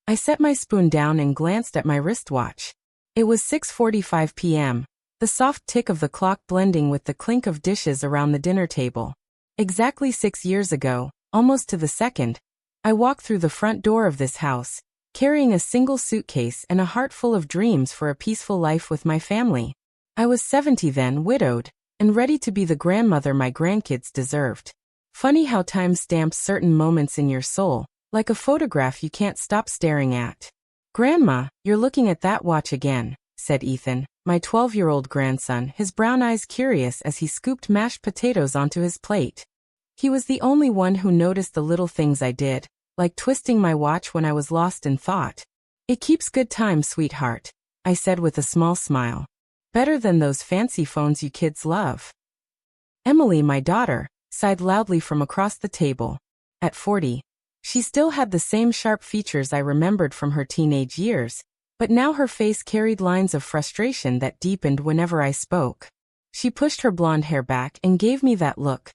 I set my spoon down and glanced at my wristwatch. It was 6:45 p.m., the soft tick of the clock blending with the clink of dishes around the dinner table. Exactly 6 years ago, almost to the second, I walked through the front door of this house, carrying a single suitcase and a heart full of dreams for a peaceful life with my family. I was 70 then, widowed, and ready to be the grandmother my grandkids deserved. Funny how time stamps certain moments in your soul, like a photograph you can't stop staring at. "Grandma, you're looking at that watch again," said Ethan, my 12-year-old grandson, his brown eyes curious as he scooped mashed potatoes onto his plate. He was the only one who noticed the little things I did, like twisting my watch when I was lost in thought. "It keeps good time, sweetheart," I said with a small smile. "Better than those fancy phones you kids love." Emily, my daughter, sighed loudly from across the table. At 40, she still had the same sharp features I remembered from her teenage years, but now her face carried lines of frustration that deepened whenever I spoke. She pushed her blonde hair back and gave me that look,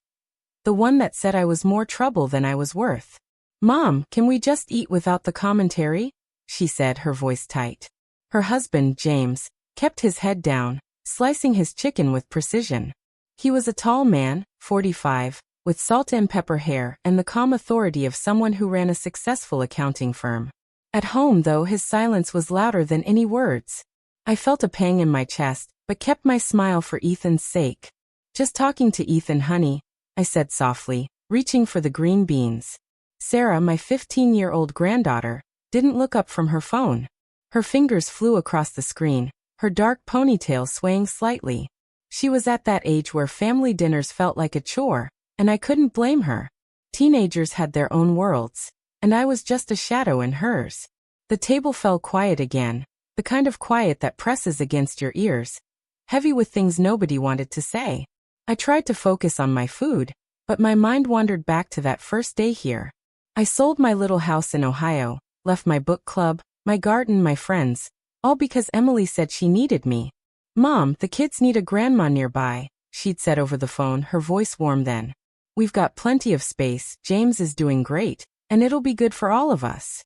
the one that said I was more trouble than I was worth. "Mom, can we just eat without the commentary?" she said, her voice tight. Her husband, James, kept his head down, slicing his chicken with precision. He was a tall man, 45, with salt and pepper hair and the calm authority of someone who ran a successful accounting firm. At home, though, his silence was louder than any words. I felt a pang in my chest, but kept my smile for Ethan's sake. "Just talking to Ethan, honey," I said softly, reaching for the green beans. Sarah, my 15-year-old granddaughter, didn't look up from her phone. Her fingers flew across the screen, her dark ponytail swaying slightly. She was at that age where family dinners felt like a chore, and I couldn't blame her. Teenagers had their own worlds, and I was just a shadow in hers. The table fell quiet again, the kind of quiet that presses against your ears, heavy with things nobody wanted to say. I tried to focus on my food, but my mind wandered back to that first day here. I sold my little house in Ohio, left my book club, my garden, my friends, all because Emily said she needed me. "Mom, the kids need a grandma nearby," she'd said over the phone, her voice warm then. "We've got plenty of space, James is doing great, and it'll be good for all of us."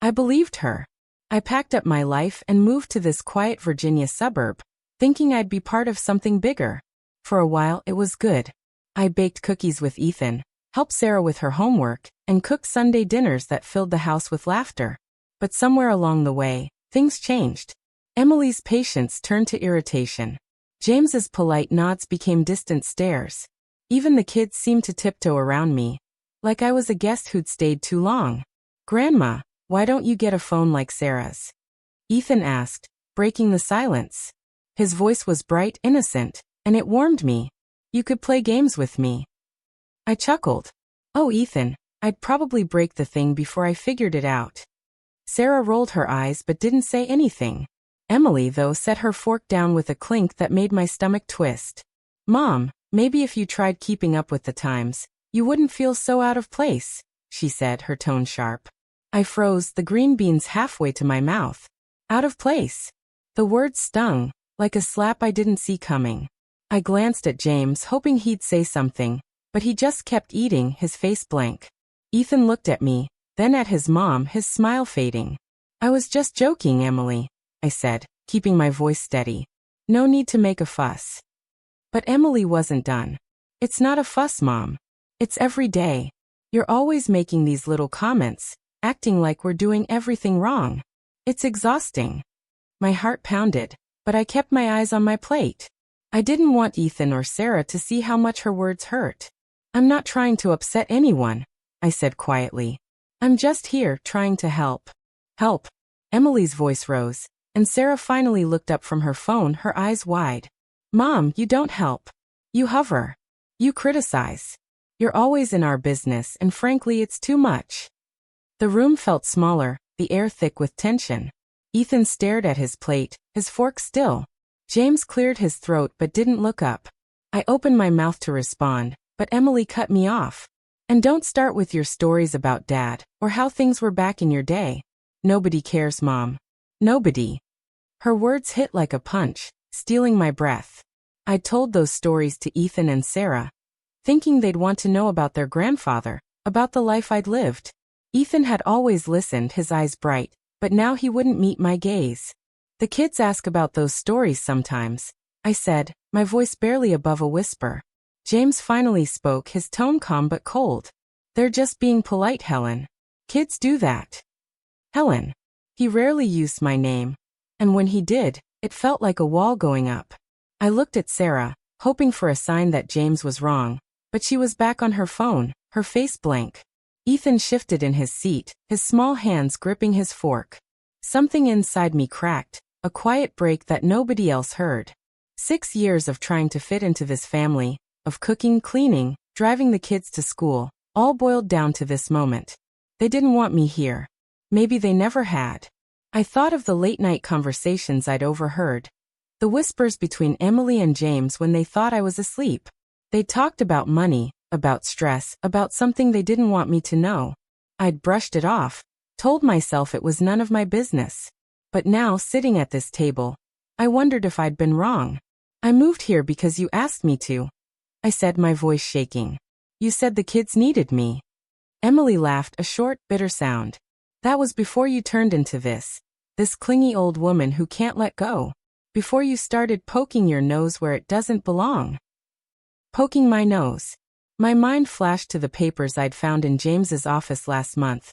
I believed her. I packed up my life and moved to this quiet Virginia suburb, thinking I'd be part of something bigger. For a while, it was good. I baked cookies with Ethan, helped Sarah with her homework, and cooked Sunday dinners that filled the house with laughter. But somewhere along the way, things changed. Emily's patience turned to irritation. James's polite nods became distant stares. Even the kids seemed to tiptoe around me, like I was a guest who'd stayed too long. "Grandma, why don't you get a phone like Sarah's?" Ethan asked, breaking the silence. His voice was bright, innocent, and it warmed me. "You could play games with me." I chuckled. "Oh, Ethan, I'd probably break the thing before I figured it out." Sarah rolled her eyes but didn't say anything. Emily, though, set her fork down with a clink that made my stomach twist. "Mom, maybe if you tried keeping up with the times, you wouldn't feel so out of place," she said, her tone sharp. I froze, the green beans halfway to my mouth. Out of place. The word stung, like a slap I didn't see coming. I glanced at James, hoping he'd say something, but he just kept eating, his face blank. Ethan looked at me, then at his mom, his smile fading. "I was just joking, Emily," I said, keeping my voice steady. "No need to make a fuss." But Emily wasn't done. "It's not a fuss, Mom. It's every day. You're always making these little comments, acting like we're doing everything wrong. It's exhausting." My heart pounded, but I kept my eyes on my plate. I didn't want Ethan or Sarah to see how much her words hurt. "I'm not trying to upset anyone," I said quietly. "I'm just here, trying to help." "Help?" Emily's voice rose, and Sarah finally looked up from her phone, her eyes wide. "Mom, you don't help. You hover. You criticize. You're always in our business, and frankly, it's too much." The room felt smaller, the air thick with tension. Ethan stared at his plate, his fork still. James cleared his throat but didn't look up. I opened my mouth to respond, but Emily cut me off. "And don't start with your stories about Dad, or how things were back in your day. Nobody cares, Mom. Nobody." Her words hit like a punch, stealing my breath. I'd told those stories to Ethan and Sarah, thinking they'd want to know about their grandfather, about the life I'd lived. Ethan had always listened, his eyes bright, but now he wouldn't meet my gaze. The kids ask about those stories sometimes, I said, my voice barely above a whisper. James finally spoke, his tone calm but cold. They're just being polite, Helen. Kids do that. Helen. He rarely used my name. And when he did, it felt like a wall going up. I looked at Sarah, hoping for a sign that James was wrong, but she was back on her phone, her face blank. Ethan shifted in his seat, his small hands gripping his fork. Something inside me cracked, a quiet break that nobody else heard. 6 years of trying to fit into this family, of cooking, cleaning, driving the kids to school, all boiled down to this moment. They didn't want me here. Maybe they never had. I thought of the late-night conversations I'd overheard. The whispers between Emily and James when they thought I was asleep. They talked about money, about stress, about something they didn't want me to know. I'd brushed it off, told myself it was none of my business. But now, sitting at this table, I wondered if I'd been wrong. I moved here because you asked me to, I said, my voice shaking. You said the kids needed me. Emily laughed, a short, bitter sound. That was before you turned into this clingy old woman who can't let go. Before you started poking your nose where it doesn't belong. Poking my nose. My mind flashed to the papers I'd found in James's office last month.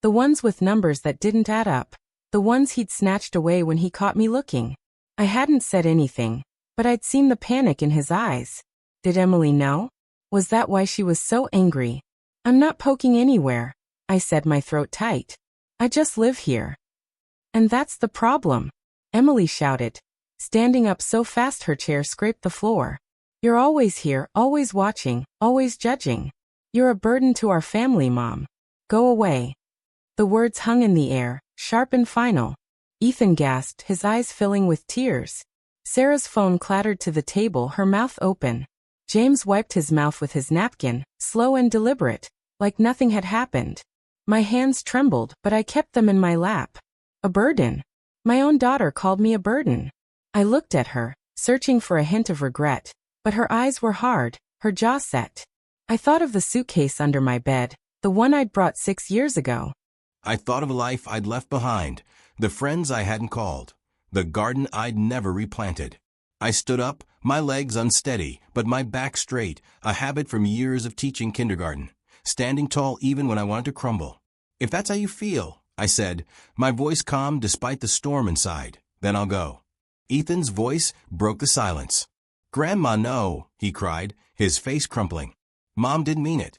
The ones with numbers that didn't add up. The ones he'd snatched away when he caught me looking. I hadn't said anything, but I'd seen the panic in his eyes. Did Emily know? Was that why she was so angry? I'm not poking anywhere, I said, my throat tight. I just live here. And that's the problem, Emily shouted, standing up so fast her chair scraped the floor. You're always here, always watching, always judging. You're a burden to our family, Mom. Go away. The words hung in the air, sharp and final. Ethan gasped, his eyes filling with tears. Sarah's phone clattered to the table, her mouth open. James wiped his mouth with his napkin, slow and deliberate, like nothing had happened. My hands trembled, but I kept them in my lap. A burden. My own daughter called me a burden. I looked at her, searching for a hint of regret, but her eyes were hard, her jaw set. I thought of the suitcase under my bed, the one I'd brought 6 years ago. I thought of a life I'd left behind, the friends I hadn't called, the garden I'd never replanted. I stood up, my legs unsteady, but my back straight, a habit from years of teaching kindergarten, standing tall even when I wanted to crumble. If that's how you feel, I said, my voice calm despite the storm inside, then I'll go. Ethan's voice broke the silence. Grandma, no, he cried, his face crumpling. Mom didn't mean it.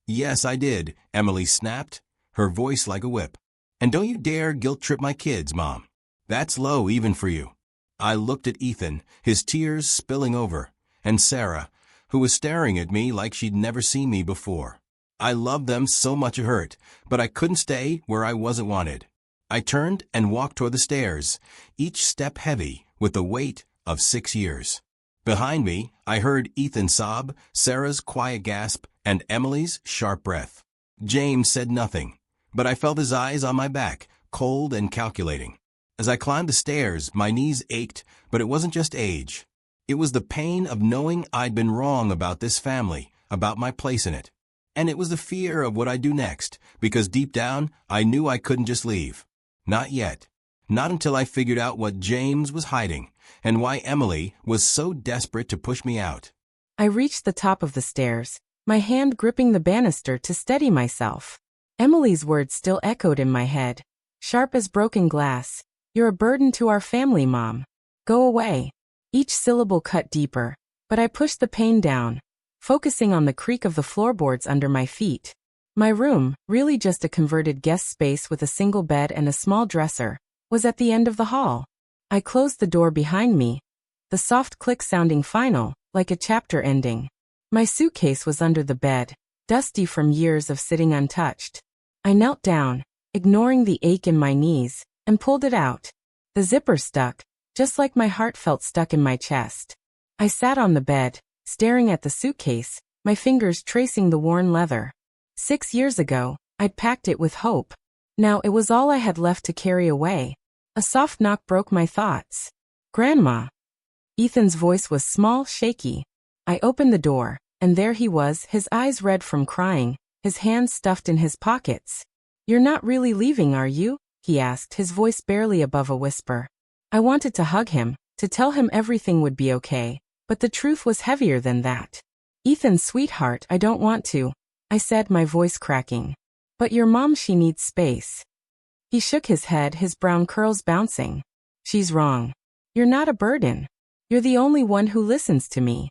Yes, I did, Emily snapped, her voice like a whip. And don't you dare guilt-trip my kids, Mom. That's low even for you. I looked at Ethan, his tears spilling over, and Sarah, who was staring at me like she'd never seen me before. I loved them so much it hurt, but I couldn't stay where I wasn't wanted. I turned and walked toward the stairs, each step heavy with the weight of 6 years. Behind me, I heard Ethan sob, Sarah's quiet gasp, and Emily's sharp breath. James said nothing, but I felt his eyes on my back, cold and calculating. As I climbed the stairs, my knees ached, but it wasn't just age. It was the pain of knowing I'd been wrong about this family, about my place in it. And it was the fear of what I'd do next, because deep down, I knew I couldn't just leave. Not yet. Not until I figured out what James was hiding, and why Emily was so desperate to push me out. I reached the top of the stairs, my hand gripping the banister to steady myself. Emily's words still echoed in my head, sharp as broken glass. You're a burden to our family, Mom. Go away. Each syllable cut deeper, but I pushed the pain down, focusing on the creak of the floorboards under my feet. My room, really just a converted guest space with a single bed and a small dresser, was at the end of the hall. I closed the door behind me, the soft click sounding final, like a chapter ending. My suitcase was under the bed, dusty from years of sitting untouched. I knelt down, ignoring the ache in my knees, and pulled it out. The zipper stuck, just like my heart felt stuck in my chest. I sat on the bed, staring at the suitcase, my fingers tracing the worn leather. 6 years ago, I'd packed it with hope. Now it was all I had left to carry away. A soft knock broke my thoughts. Grandma. Ethan's voice was small, shaky. I opened the door, and there he was, his eyes red from crying, his hands stuffed in his pockets. "You're not really leaving, are you?" he asked, his voice barely above a whisper. I wanted to hug him, to tell him everything would be okay, but the truth was heavier than that. "Ethan, sweetheart, I don't want to," I said, my voice cracking. "But your mom, she needs space." He shook his head, his brown curls bouncing. "She's wrong. You're not a burden. You're the only one who listens to me."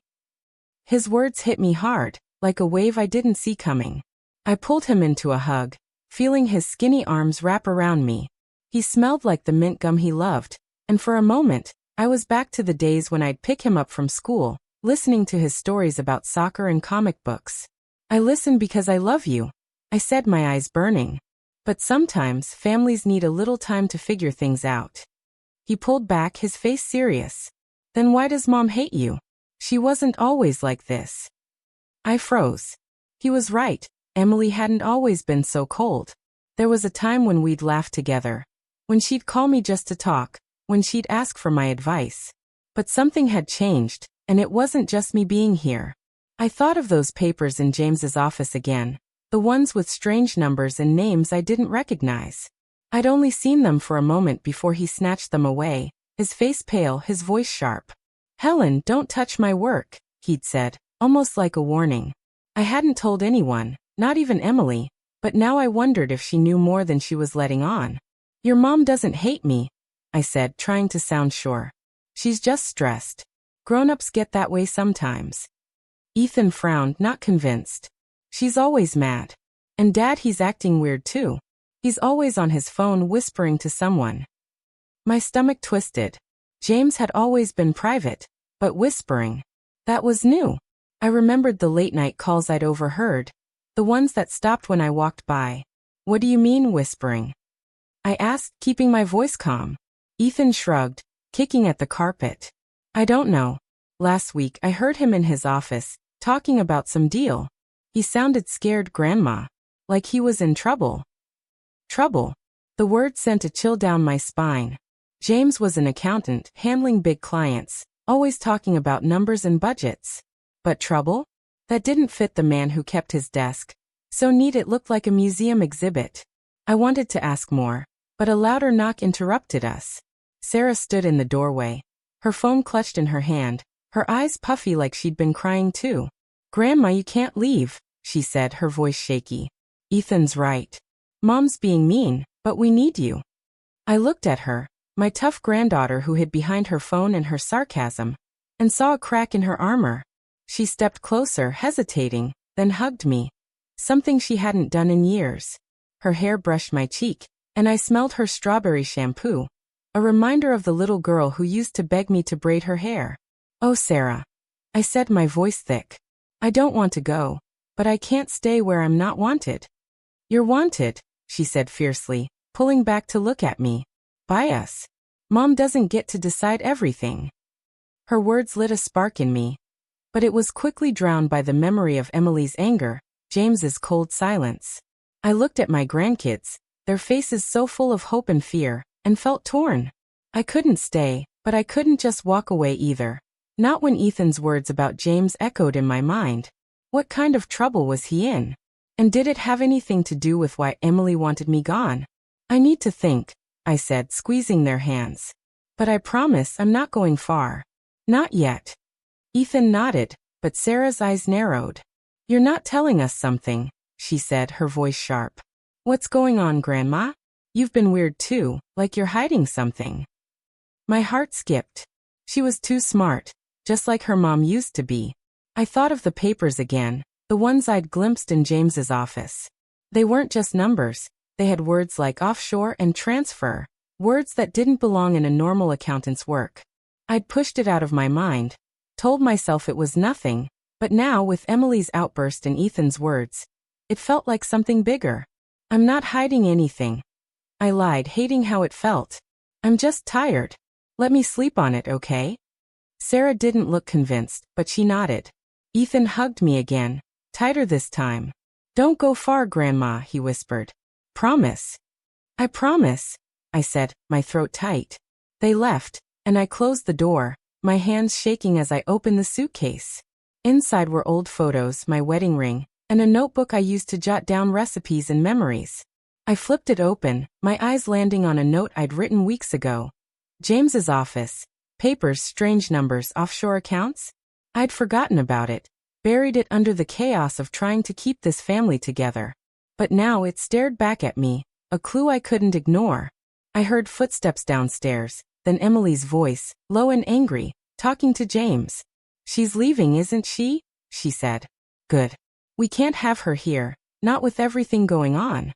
His words hit me hard, like a wave I didn't see coming. I pulled him into a hug, feeling his skinny arms wrap around me. He smelled like the mint gum he loved, and for a moment, I was back to the days when I'd pick him up from school, listening to his stories about soccer and comic books. "I listen because I love you," I said, my eyes burning. "But sometimes families need a little time to figure things out." He pulled back, his face serious. "Then why does Mom hate you? She wasn't always like this." I froze. He was right. Emily hadn't always been so cold. There was a time when we'd laugh together, when she'd call me just to talk, when she'd ask for my advice. But something had changed, and it wasn't just me being here. I thought of those papers in James's office again, the ones with strange numbers and names I didn't recognize. I'd only seen them for a moment before he snatched them away, his face pale, his voice sharp. "Helen, don't touch my work," he'd said, almost like a warning. I hadn't told anyone, not even Emily, but now I wondered if she knew more than she was letting on. "Your mom doesn't hate me," I said, trying to sound sure. "She's just stressed. Grown-ups get that way sometimes." Ethan frowned, not convinced. "She's always mad. And Dad, he's acting weird too. He's always on his phone whispering to someone." My stomach twisted. James had always been private, but whispering, that was new. I remembered the late-night calls I'd overheard, the ones that stopped when I walked by. "What do you mean, whispering?" I asked, keeping my voice calm. Ethan shrugged, kicking at the carpet. "I don't know. Last week I heard him in his office, talking about some deal. He sounded scared, Grandma. Like he was in trouble." Trouble. The word sent a chill down my spine. James was an accountant, handling big clients, always talking about numbers and budgets. But trouble? That didn't fit the man who kept his desk. So neat it looked like a museum exhibit. I wanted to ask more, but a louder knock interrupted us. Sarah stood in the doorway, her phone clutched in her hand, her eyes puffy like she'd been crying too. "Grandma, you can't leave," she said, her voice shaky. "Ethan's right. Mom's being mean, but we need you." I looked at her, my tough granddaughter who hid behind her phone and her sarcasm, and saw a crack in her armor. She stepped closer, hesitating, then hugged me. Something she hadn't done in years. Her hair brushed my cheek, and I smelled her strawberry shampoo. A reminder of the little girl who used to beg me to braid her hair. "Oh, Sarah," I said, my voice thick. "I don't want to go, but I can't stay where I'm not wanted." "You're wanted," she said fiercely, pulling back to look at me. "By us. Mom doesn't get to decide everything." Her words lit a spark in me, but it was quickly drowned by the memory of Emily's anger, James's cold silence. I looked at my grandkids, their faces so full of hope and fear, and felt torn. I couldn't stay, but I couldn't just walk away either. Not when Ethan's words about James echoed in my mind. What kind of trouble was he in? And did it have anything to do with why Emily wanted me gone? "I need to think," I said, squeezing their hands. "But I promise I'm not going far." "Not yet." Ethan nodded, but Sarah's eyes narrowed. "You're not telling us something," she said, her voice sharp. "What's going on, Grandma? You've been weird too, like you're hiding something." My heart skipped. She was too smart, just like her mom used to be. I thought of the papers again, the ones I'd glimpsed in James's office. They weren't just numbers, they had words like offshore and transfer, words that didn't belong in a normal accountant's work. I'd pushed it out of my mind, told myself it was nothing, but now with Emily's outburst and Ethan's words, it felt like something bigger. "I'm not hiding anything," I lied, hating how it felt. "I'm just tired. Let me sleep on it, okay?" Sarah didn't look convinced, but she nodded. Ethan hugged me again, tighter this time. "Don't go far, Grandma," he whispered. "Promise." "I promise," I said, my throat tight. They left, and I closed the door, my hands shaking as I opened the suitcase. Inside were old photos, my wedding ring, and a notebook I used to jot down recipes and memories. I flipped it open, my eyes landing on a note I'd written weeks ago. James's office. Papers, strange numbers, offshore accounts? I'd forgotten about it, buried it under the chaos of trying to keep this family together. But now it stared back at me, a clue I couldn't ignore. I heard footsteps downstairs, then Emily's voice, low and angry, talking to James. "She's leaving, isn't she?" she said. "Good. We can't have her here, not with everything going on."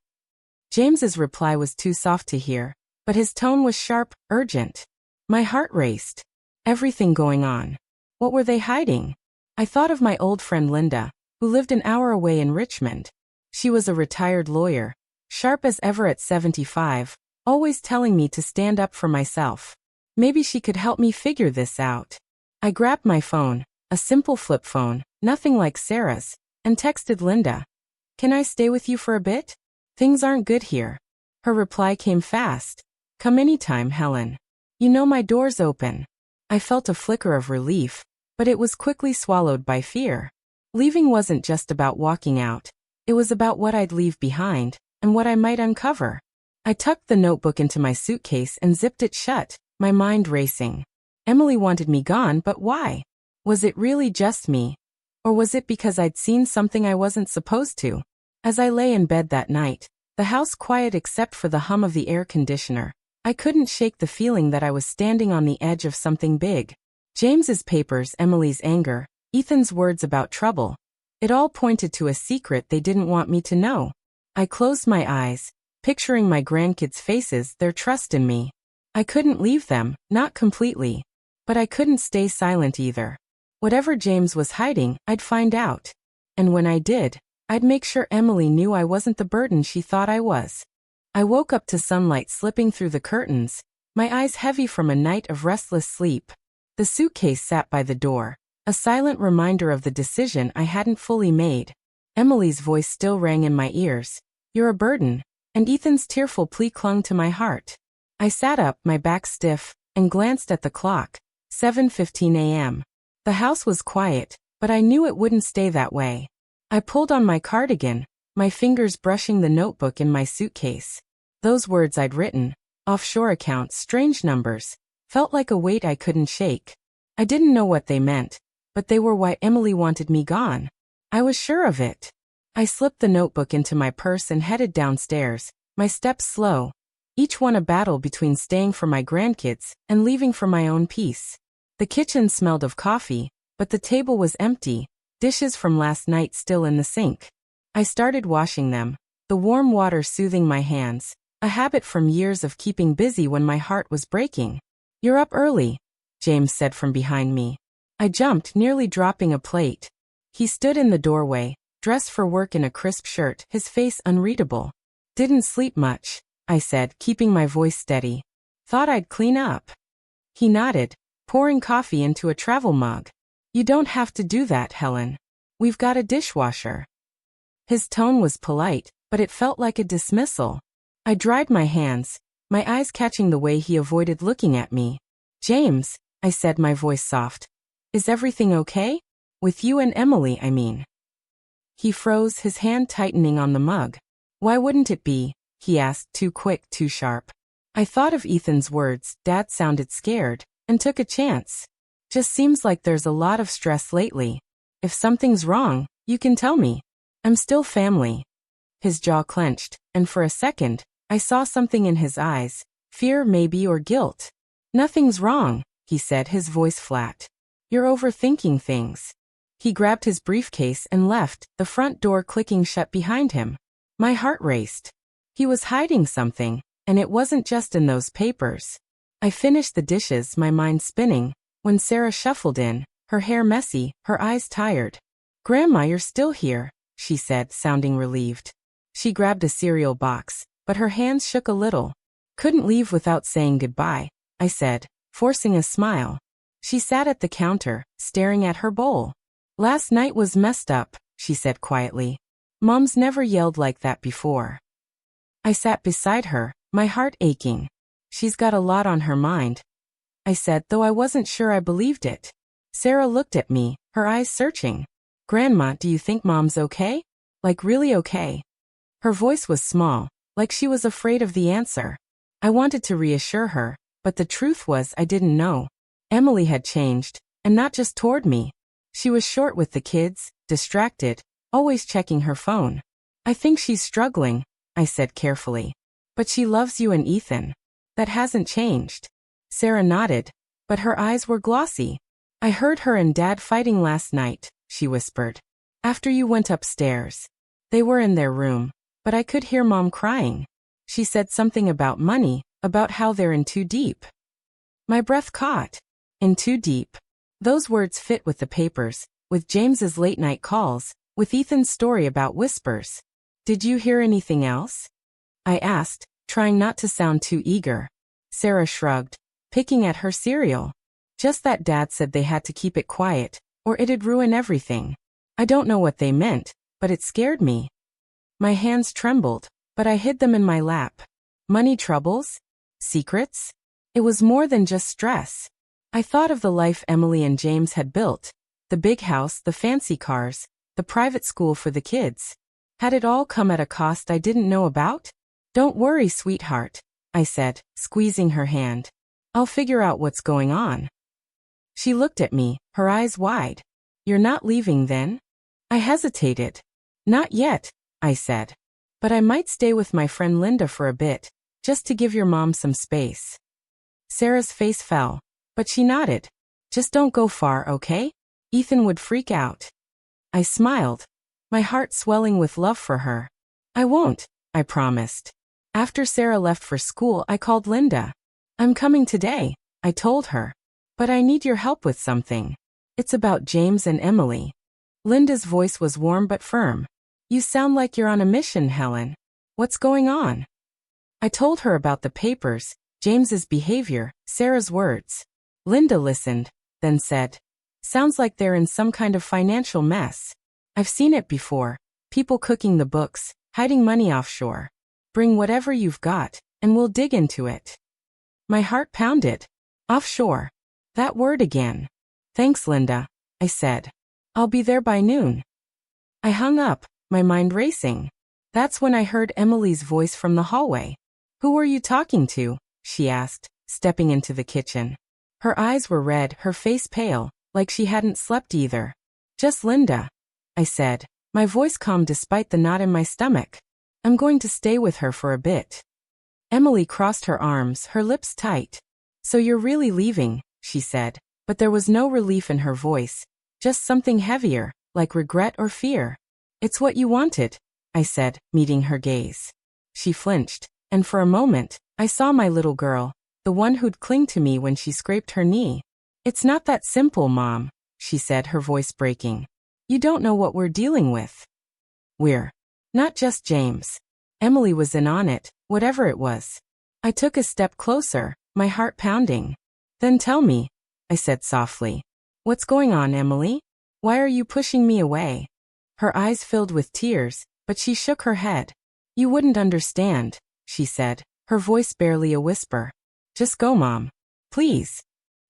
James's reply was too soft to hear, but his tone was sharp, urgent. My heart raced. Everything going on. What were they hiding? I thought of my old friend Linda, who lived an hour away in Richmond. She was a retired lawyer, sharp as ever at 75, always telling me to stand up for myself. Maybe she could help me figure this out. I grabbed my phone, a simple flip phone, nothing like Sarah's, and texted Linda. "Can I stay with you for a bit? Things aren't good here." Her reply came fast. "Come anytime, Helen. You know my door's open." I felt a flicker of relief, but it was quickly swallowed by fear. Leaving wasn't just about walking out. It was about what I'd leave behind, and what I might uncover. I tucked the notebook into my suitcase and zipped it shut, my mind racing. Emily wanted me gone, but why? Was it really just me? Or was it because I'd seen something I wasn't supposed to? As I lay in bed that night, the house quiet except for the hum of the air conditioner, I couldn't shake the feeling that I was standing on the edge of something big. James's papers, Emily's anger, Ethan's words about trouble. It all pointed to a secret they didn't want me to know. I closed my eyes, picturing my grandkids' faces, their trust in me. I couldn't leave them, not completely. But I couldn't stay silent either. Whatever James was hiding, I'd find out. And when I did, I'd make sure Emily knew I wasn't the burden she thought I was. I woke up to sunlight slipping through the curtains, my eyes heavy from a night of restless sleep. The suitcase sat by the door, a silent reminder of the decision I hadn't fully made. Emily's voice still rang in my ears. "You're a burden," and Ethan's tearful plea clung to my heart. I sat up, my back stiff, and glanced at the clock. 7:15 a.m. The house was quiet, but I knew it wouldn't stay that way. I pulled on my cardigan, my fingers brushing the notebook in my suitcase. Those words I'd written, offshore accounts, strange numbers, felt like a weight I couldn't shake. I didn't know what they meant, but they were why Emily wanted me gone. I was sure of it. I slipped the notebook into my purse and headed downstairs, my steps slow, each one a battle between staying for my grandkids and leaving for my own peace. The kitchen smelled of coffee, but the table was empty, dishes from last night still in the sink. I started washing them, the warm water soothing my hands, a habit from years of keeping busy when my heart was breaking. "You're up early," James said from behind me. I jumped, nearly dropping a plate. He stood in the doorway, dressed for work in a crisp shirt, his face unreadable. "Didn't sleep much," I said, keeping my voice steady. "Thought I'd clean up." He nodded, pouring coffee into a travel mug. "You don't have to do that, Helen. We've got a dishwasher." His tone was polite, but it felt like a dismissal. I dried my hands, my eyes catching the way he avoided looking at me. "James," I said, my voice soft. "Is everything okay? With you and Emily, I mean." He froze, his hand tightening on the mug. "Why wouldn't it be?" he asked, too quick, too sharp. I thought of Ethan's words, Dad sounded scared, and took a chance. "Just seems like there's a lot of stress lately. If something's wrong, you can tell me. I'm still family." His jaw clenched, and for a second, I saw something in his eyes, fear maybe or guilt. "Nothing's wrong," he said, his voice flat. "You're overthinking things." He grabbed his briefcase and left, the front door clicking shut behind him. My heart raced. He was hiding something, and it wasn't just in those papers. I finished the dishes, my mind spinning, when Sarah shuffled in, her hair messy, her eyes tired. "Grandma, you're still here," she said, sounding relieved. She grabbed a cereal box, but her hands shook a little. "Couldn't leave without saying goodbye," I said, forcing a smile. She sat at the counter, staring at her bowl. "Last night was messed up," she said quietly. "Mom's never yelled like that before." I sat beside her, my heart aching. "She's got a lot on her mind," I said, though I wasn't sure I believed it. Sarah looked at me, her eyes searching. "Grandma, do you think Mom's okay? Like really okay?" Her voice was small, like she was afraid of the answer. I wanted to reassure her, but the truth was I didn't know. Emily had changed, and not just toward me. She was short with the kids, distracted, always checking her phone. I think she's struggling, I said carefully. But she loves you and Ethan. That hasn't changed. Sarah nodded, but her eyes were glossy. I heard her and Dad fighting last night, she whispered. After you went upstairs. They were in their room, but I could hear Mom crying. She said something about money, about how they're in too deep. My breath caught. In too deep. Those words fit with the papers, with James's late-night calls, with Ethan's story about whispers. Did you hear anything else? I asked, trying not to sound too eager. Sarah shrugged, picking at her cereal. Just that Dad said they had to keep it quiet, or it'd ruin everything. I don't know what they meant, but it scared me. My hands trembled, but I hid them in my lap. Money troubles? Secrets? It was more than just stress. I thought of the life Emily and James had built, the big house, the fancy cars, the private school for the kids. Had it all come at a cost I didn't know about? Don't worry, sweetheart, I said, squeezing her hand. I'll figure out what's going on. She looked at me, her eyes wide. You're not leaving then? I hesitated. Not yet, I said. But I might stay with my friend Linda for a bit, just to give your mom some space. Sarah's face fell, but she nodded. Just don't go far, okay? Ethan would freak out. I smiled, my heart swelling with love for her. I won't, I promised. After Sarah left for school, I called Linda. I'm coming today, I told her. But I need your help with something. It's about James and Emily. Linda's voice was warm but firm. You sound like you're on a mission, Helen. What's going on? I told her about the papers, James's behavior, Sarah's words. Linda listened, then said, sounds like they're in some kind of financial mess. I've seen it before. People cooking the books, hiding money offshore. Bring whatever you've got, and we'll dig into it. My heart pounded. Offshore. That word again. Thanks, Linda, I said. I'll be there by noon. I hung up, my mind racing. That's when I heard Emily's voice from the hallway. Who were you talking to? She asked, stepping into the kitchen. Her eyes were red, her face pale, like she hadn't slept either. Just Linda, I said, my voice calm despite the knot in my stomach. I'm going to stay with her for a bit. Emily crossed her arms, her lips tight. So you're really leaving, she said, but there was no relief in her voice, just something heavier, like regret or fear. It's what you wanted, I said, meeting her gaze. She flinched, and for a moment, I saw my little girl, the one who'd cling to me when she scraped her knee. It's not that simple, Mom, she said, her voice breaking. You don't know what we're dealing with. We're not just James. Emily was in on it, whatever it was. I took a step closer, my heart pounding. Then tell me, I said softly. What's going on, Emily? Why are you pushing me away? Her eyes filled with tears, but she shook her head. You wouldn't understand, she said, her voice barely a whisper. Just go, Mom. Please.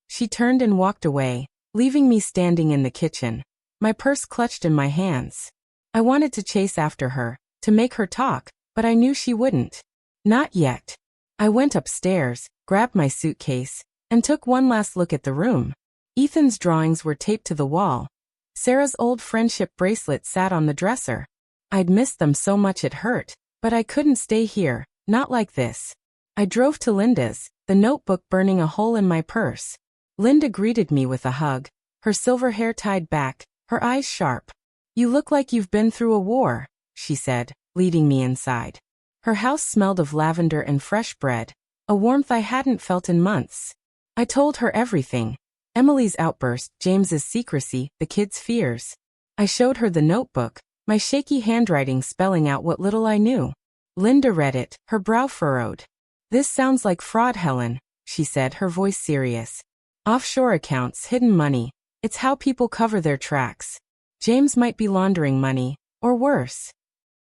She turned and walked away, leaving me standing in the kitchen, my purse clutched in my hands. I wanted to chase after her, to make her talk, but I knew she wouldn't. Not yet. I went upstairs, grabbed my suitcase, and took one last look at the room. Ethan's drawings were taped to the wall. Sarah's old friendship bracelet sat on the dresser. I'd missed them so much it hurt, but I couldn't stay here, not like this. I drove to Linda's, the notebook burning a hole in my purse. Linda greeted me with a hug, her silver hair tied back, her eyes sharp. You look like you've been through a war, she said, leading me inside. Her house smelled of lavender and fresh bread, a warmth I hadn't felt in months. I told her everything. Emily's outburst, James's secrecy, the kids' fears. I showed her the notebook, my shaky handwriting spelling out what little I knew. Linda read it, her brow furrowed. This sounds like fraud, Helen, she said, her voice serious. Offshore accounts, hidden money. It's how people cover their tracks. James might be laundering money, or worse.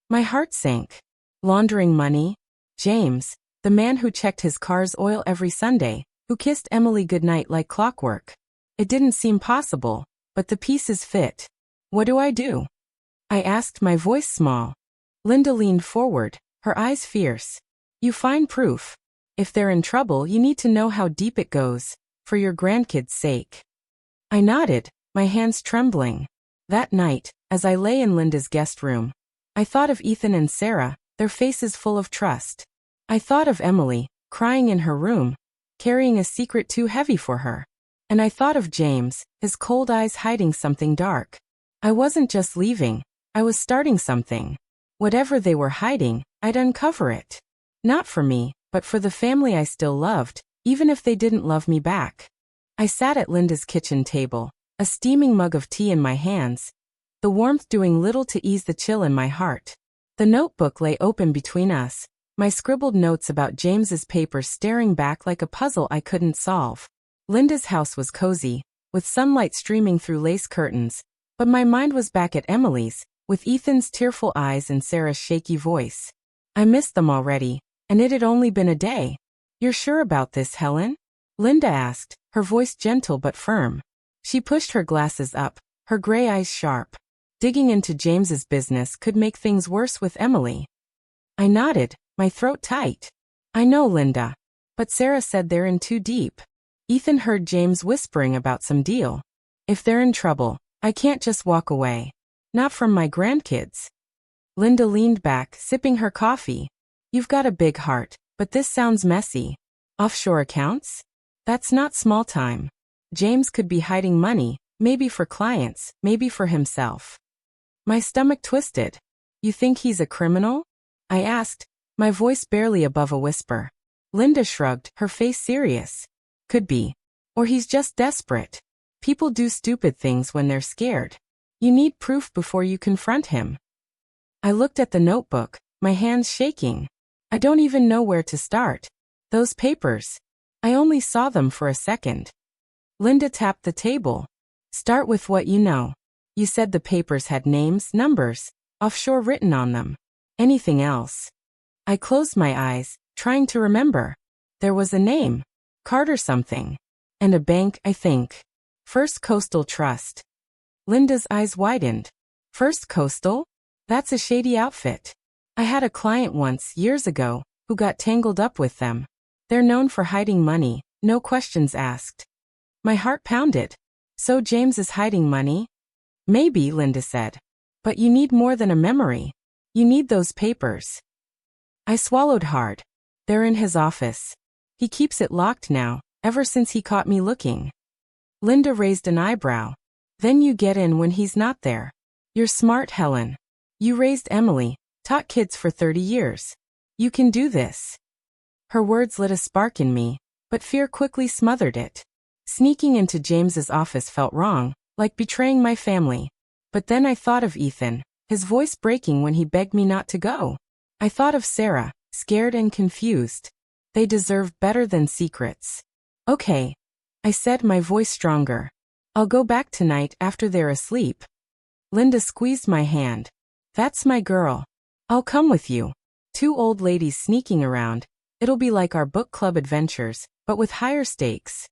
My heart sank. Laundering money? James, the man who checked his car's oil every Sunday, who kissed Emily goodnight like clockwork. It didn't seem possible, but the pieces fit. What do I do? I asked, my voice small. Linda leaned forward, her eyes fierce. You find proof. If they're in trouble, you need to know how deep it goes, for your grandkids' sake. I nodded, my hands trembling. That night, as I lay in Linda's guest room, I thought of Ethan and Sarah, their faces full of trust. I thought of Emily, crying in her room, carrying a secret too heavy for her. And I thought of James, his cold eyes hiding something dark. I wasn't just leaving, I was starting something. Whatever they were hiding, I'd uncover it. Not for me, but for the family I still loved, even if they didn't love me back. I sat at Linda's kitchen table, a steaming mug of tea in my hands, the warmth doing little to ease the chill in my heart. The notebook lay open between us, my scribbled notes about James's papers staring back like a puzzle I couldn't solve. Linda's house was cozy, with sunlight streaming through lace curtains, but my mind was back at Emily's, with Ethan's tearful eyes and Sarah's shaky voice. I missed them already, and it had only been a day. You're sure about this, Helen? Linda asked, her voice gentle but firm. She pushed her glasses up, her gray eyes sharp. Digging into James's business could make things worse with Emily. I nodded, my throat tight. I know, Linda. But Sarah said they're in too deep. Ethan heard James whispering about some deal. If they're in trouble, I can't just walk away. Not from my grandkids. Linda leaned back, sipping her coffee. You've got a big heart, but this sounds messy. Offshore accounts? That's not small time. James could be hiding money, maybe for clients, maybe for himself. My stomach twisted. You think he's a criminal? I asked, my voice barely above a whisper. Linda shrugged, her face serious. Could be. Or he's just desperate. People do stupid things when they're scared. You need proof before you confront him. I looked at the notebook, my hands shaking. I don't even know where to start. Those papers. I only saw them for a second. Linda tapped the table. Start with what you know. You said the papers had names, numbers, offshore written on them. Anything else? I closed my eyes, trying to remember. There was a name. Carter something. And a bank, I think. First Coastal Trust. Linda's eyes widened. First Coastal? That's a shady outfit. I had a client once, years ago, who got tangled up with them. They're known for hiding money, no questions asked. My heart pounded. So James is hiding money? Maybe, Linda said. But you need more than a memory. You need those papers. I swallowed hard. They're in his office. He keeps it locked now, ever since he caught me looking. Linda raised an eyebrow. Then you get in when he's not there. You're smart, Helen. You raised Emily, taught kids for 30 years. You can do this. Her words lit a spark in me, but fear quickly smothered it. Sneaking into James's office felt wrong, like betraying my family. But then I thought of Ethan, his voice breaking when he begged me not to go. I thought of Sarah, scared and confused. They deserve better than secrets. Okay, I said, my voice stronger. I'll go back tonight after they're asleep. Linda squeezed my hand. That's my girl. I'll come with you. Two old ladies sneaking around. It'll be like our book club adventures, but with higher stakes.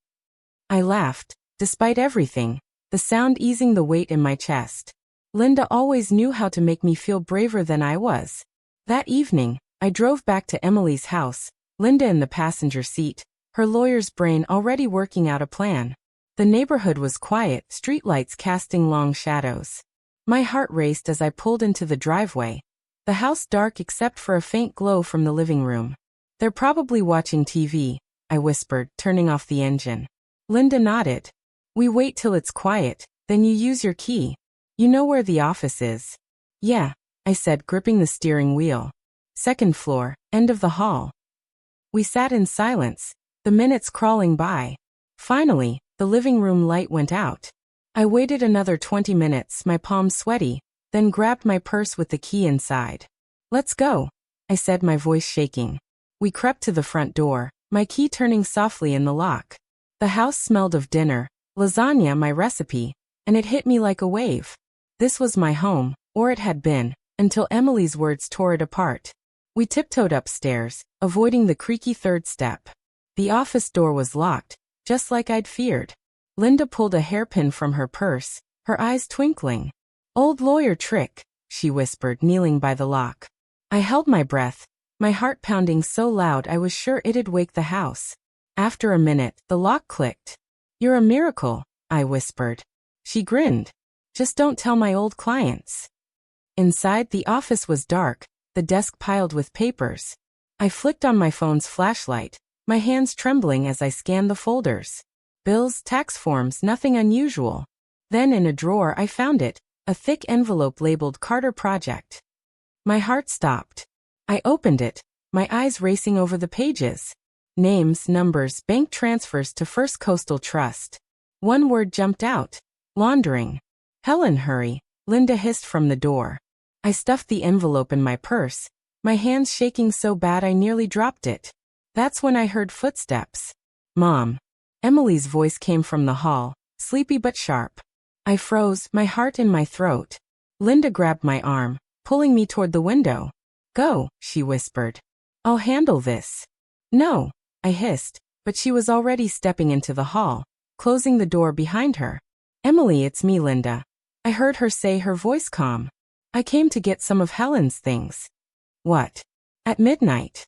I laughed, despite everything, the sound easing the weight in my chest. Linda always knew how to make me feel braver than I was. That evening, I drove back to Emily's house, Linda in the passenger seat, her lawyer's brain already working out a plan. The neighborhood was quiet, streetlights casting long shadows. My heart raced as I pulled into the driveway, the house dark except for a faint glow from the living room. They're probably watching TV, I whispered, turning off the engine. Linda nodded. We wait till it's quiet, then you use your key. You know where the office is? Yeah, I said, gripping the steering wheel. Second floor, end of the hall. We sat in silence, the minutes crawling by. Finally, the living room light went out. I waited another 20 minutes, my palms sweaty, then grabbed my purse with the key inside. Let's go, I said, my voice shaking. We crept to the front door, my key turning softly in the lock. The house smelled of dinner, lasagna, my recipe, and it hit me like a wave. This was my home, or it had been, until Emily's words tore it apart. We tiptoed upstairs, avoiding the creaky third step. The office door was locked, just like I'd feared. Linda pulled a hairpin from her purse, her eyes twinkling. Old lawyer trick, she whispered, kneeling by the lock. I held my breath, my heart pounding so loud I was sure it'd wake the house. After a minute, the lock clicked. "You're a miracle," I whispered. She grinned. "Just don't tell my old clients." Inside, the office was dark, the desk piled with papers. I flicked on my phone's flashlight, my hands trembling as I scanned the folders. Bills, tax forms, nothing unusual. Then in a drawer I found it, a thick envelope labeled Carter Project. My heart stopped. I opened it, my eyes racing over the pages. Names, numbers, bank transfers to First Coastal Trust. One word jumped out. Laundering. "Helen, hurry," Linda hissed from the door. I stuffed the envelope in my purse, my hands shaking so bad I nearly dropped it. That's when I heard footsteps. "Mom." Emily's voice came from the hall, sleepy but sharp. I froze, my heart in my throat. Linda grabbed my arm, pulling me toward the window. "Go," she whispered. "I'll handle this." "No," I hissed, but she was already stepping into the hall, closing the door behind her. "Emily, it's me, Linda." I heard her say, her voice calm. "I came to get some of Helen's things." "What? At midnight?"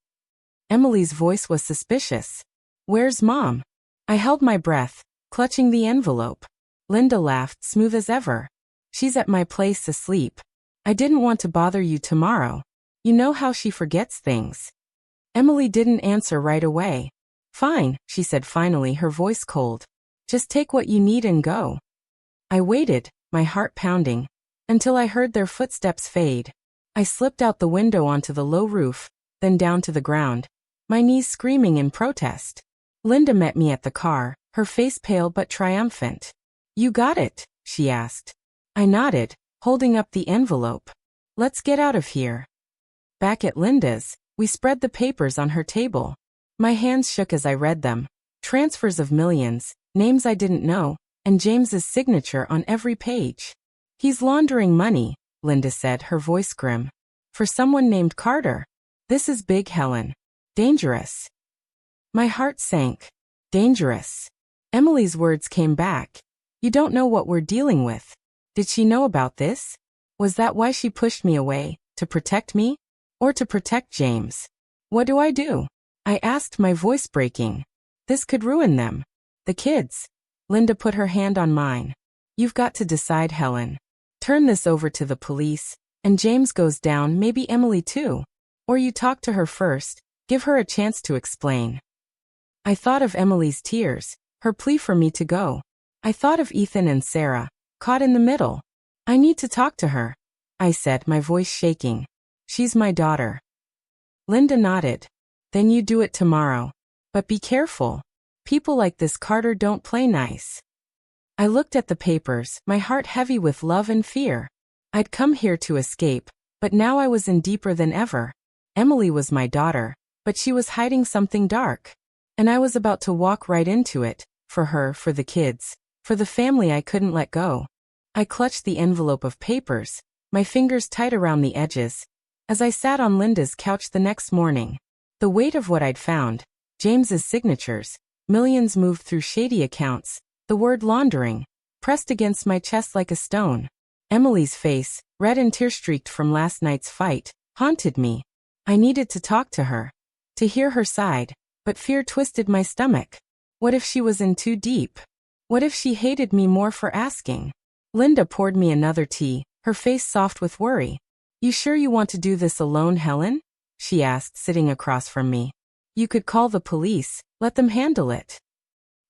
Emily's voice was suspicious. "Where's Mom?" I held my breath, clutching the envelope. Linda laughed, smooth as ever. "She's at my place asleep. I didn't want to bother you tomorrow. You know how she forgets things." Emily didn't answer right away. "Fine," she said finally, her voice cold. "Just take what you need and go." I waited, my heart pounding, until I heard their footsteps fade. I slipped out the window onto the low roof, then down to the ground, my knees screaming in protest. Linda met me at the car, her face pale but triumphant. "You got it?" she asked. I nodded, holding up the envelope. "Let's get out of here." Back at Linda's, we spread the papers on her table. My hands shook as I read them. Transfers of millions, names I didn't know, and James's signature on every page. "He's laundering money," Linda said, her voice grim. "For someone named Carter. This is big, Helen. Dangerous." My heart sank. Dangerous. Emily's words came back. "You don't know what we're dealing with." Did she know about this? Was that why she pushed me away, to protect me? Or to protect James? "What do I do?" I asked, my voice breaking. "This could ruin them. The kids." Linda put her hand on mine. "You've got to decide, Helen. Turn this over to the police, and James goes down, maybe Emily too. Or you talk to her first, give her a chance to explain." I thought of Emily's tears, her plea for me to go. I thought of Ethan and Sarah, caught in the middle. "I need to talk to her," I said, my voice shaking. "She's my daughter." Linda nodded. "Then you do it tomorrow. But be careful. People like this Carter don't play nice." I looked at the papers, my heart heavy with love and fear. I'd come here to escape, but now I was in deeper than ever. Emily was my daughter, but she was hiding something dark. And I was about to walk right into it, for her, for the kids, for the family I couldn't let go. I clutched the envelope of papers, my fingers tight around the edges, as I sat on Linda's couch the next morning. The weight of what I'd found, James's signatures, millions moved through shady accounts, the word laundering, pressed against my chest like a stone. Emily's face, red and tear-streaked from last night's fight, haunted me. I needed to talk to her, to hear her side, but fear twisted my stomach. What if she was in too deep? What if she hated me more for asking? Linda poured me another tea, her face soft with worry. "You sure you want to do this alone, Helen?" she asked, sitting across from me. "You could call the police, let them handle it."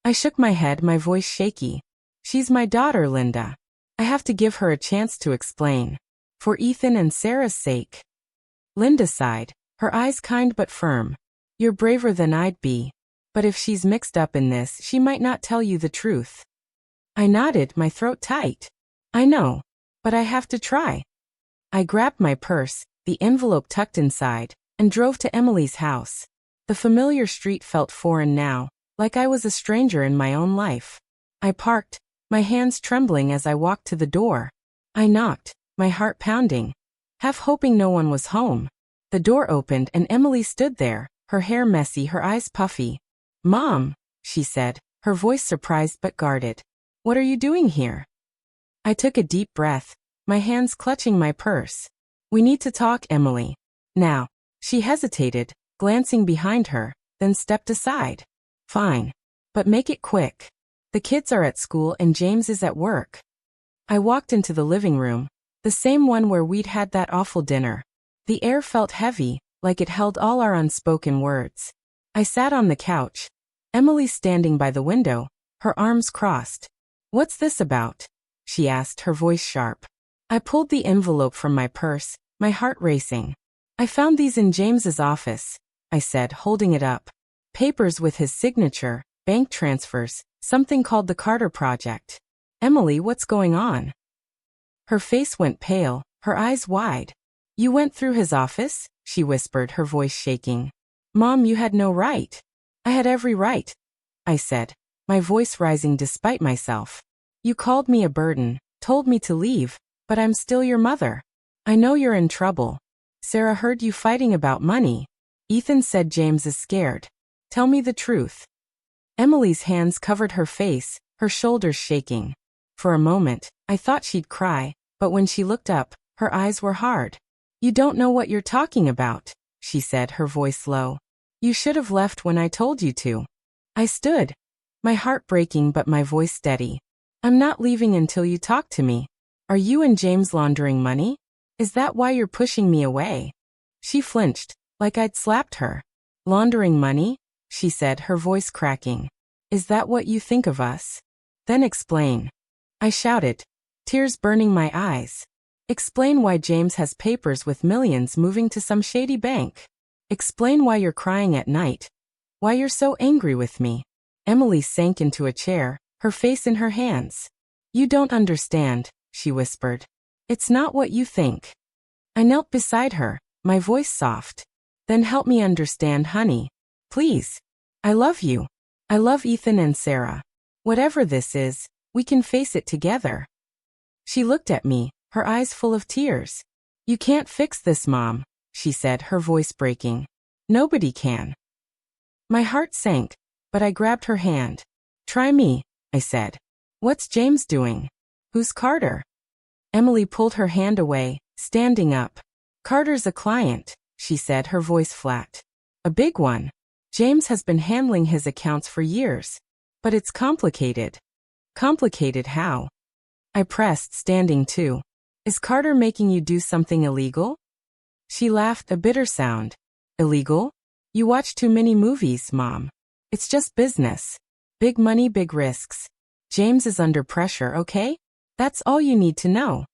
I shook my head, my voice shaky. "She's my daughter, Linda. I have to give her a chance to explain. For Ethan and Sarah's sake." Linda sighed, her eyes kind but firm. "You're braver than I'd be. But if she's mixed up in this, she might not tell you the truth." I nodded, my throat tight. "I know. But I have to try." I grabbed my purse, the envelope tucked inside, and drove to Emily's house. The familiar street felt foreign now, like I was a stranger in my own life. I parked, my hands trembling as I walked to the door. I knocked, my heart pounding, half hoping no one was home. The door opened and Emily stood there, her hair messy, her eyes puffy. "Mom," she said, her voice surprised but guarded. "What are you doing here?" I took a deep breath, my hands clutching my purse. "We need to talk, Emily. Now." She hesitated, glancing behind her, then stepped aside. Fine. But make it quick. The kids are at school and James is at work. I walked into the living room, the same one where we'd had that awful dinner. The air felt heavy, like it held all our unspoken words. I sat on the couch, Emily standing by the window, her arms crossed. What's this about? She asked, her voice sharp. I pulled the envelope from my purse, my heart racing. I found these in James's office, I said, holding it up. Papers with his signature, bank transfers, something called the Carter Project. Emily, what's going on? Her face went pale, her eyes wide. You went through his office? She whispered, her voice shaking. Mom, you had no right. I had every right, I said, my voice rising despite myself. You called me a burden, told me to leave, but I'm still your mother. I know you're in trouble. Sarah heard you fighting about money. Ethan said James is scared. Tell me the truth. Emily's hands covered her face, her shoulders shaking. For a moment, I thought she'd cry, but when she looked up, her eyes were hard. You don't know what you're talking about, she said, her voice low. You should have left when I told you to. I stood, my heart breaking but my voice steady. I'm not leaving until you talk to me. Are you and James laundering money? Is that why you're pushing me away? She flinched, like I'd slapped her. Laundering money? She said, her voice cracking. Is that what you think of us? Then explain. I shouted, tears burning my eyes. Explain why James has papers with millions moving to some shady bank. Explain why you're crying at night. Why you're so angry with me. Emily sank into a chair, her face in her hands. You don't understand, she whispered. It's not what you think. I knelt beside her, my voice soft. Then help me understand, honey. Please. I love you. I love Ethan and Sarah. Whatever this is, we can face it together. She looked at me, her eyes full of tears. You can't fix this, Mom, she said, her voice breaking. Nobody can. My heart sank, but I grabbed her hand. Try me, I said. What's James doing? Who's Carter? Emily pulled her hand away, standing up. Carter's a client, she said, her voice flat. A big one. James has been handling his accounts for years. But it's complicated. Complicated how? I pressed, standing too. Is Carter making you do something illegal? She laughed, a bitter sound. Illegal? You watch too many movies, Mom. It's just business. Big money, big risks. James is under pressure, okay? That's all you need to know.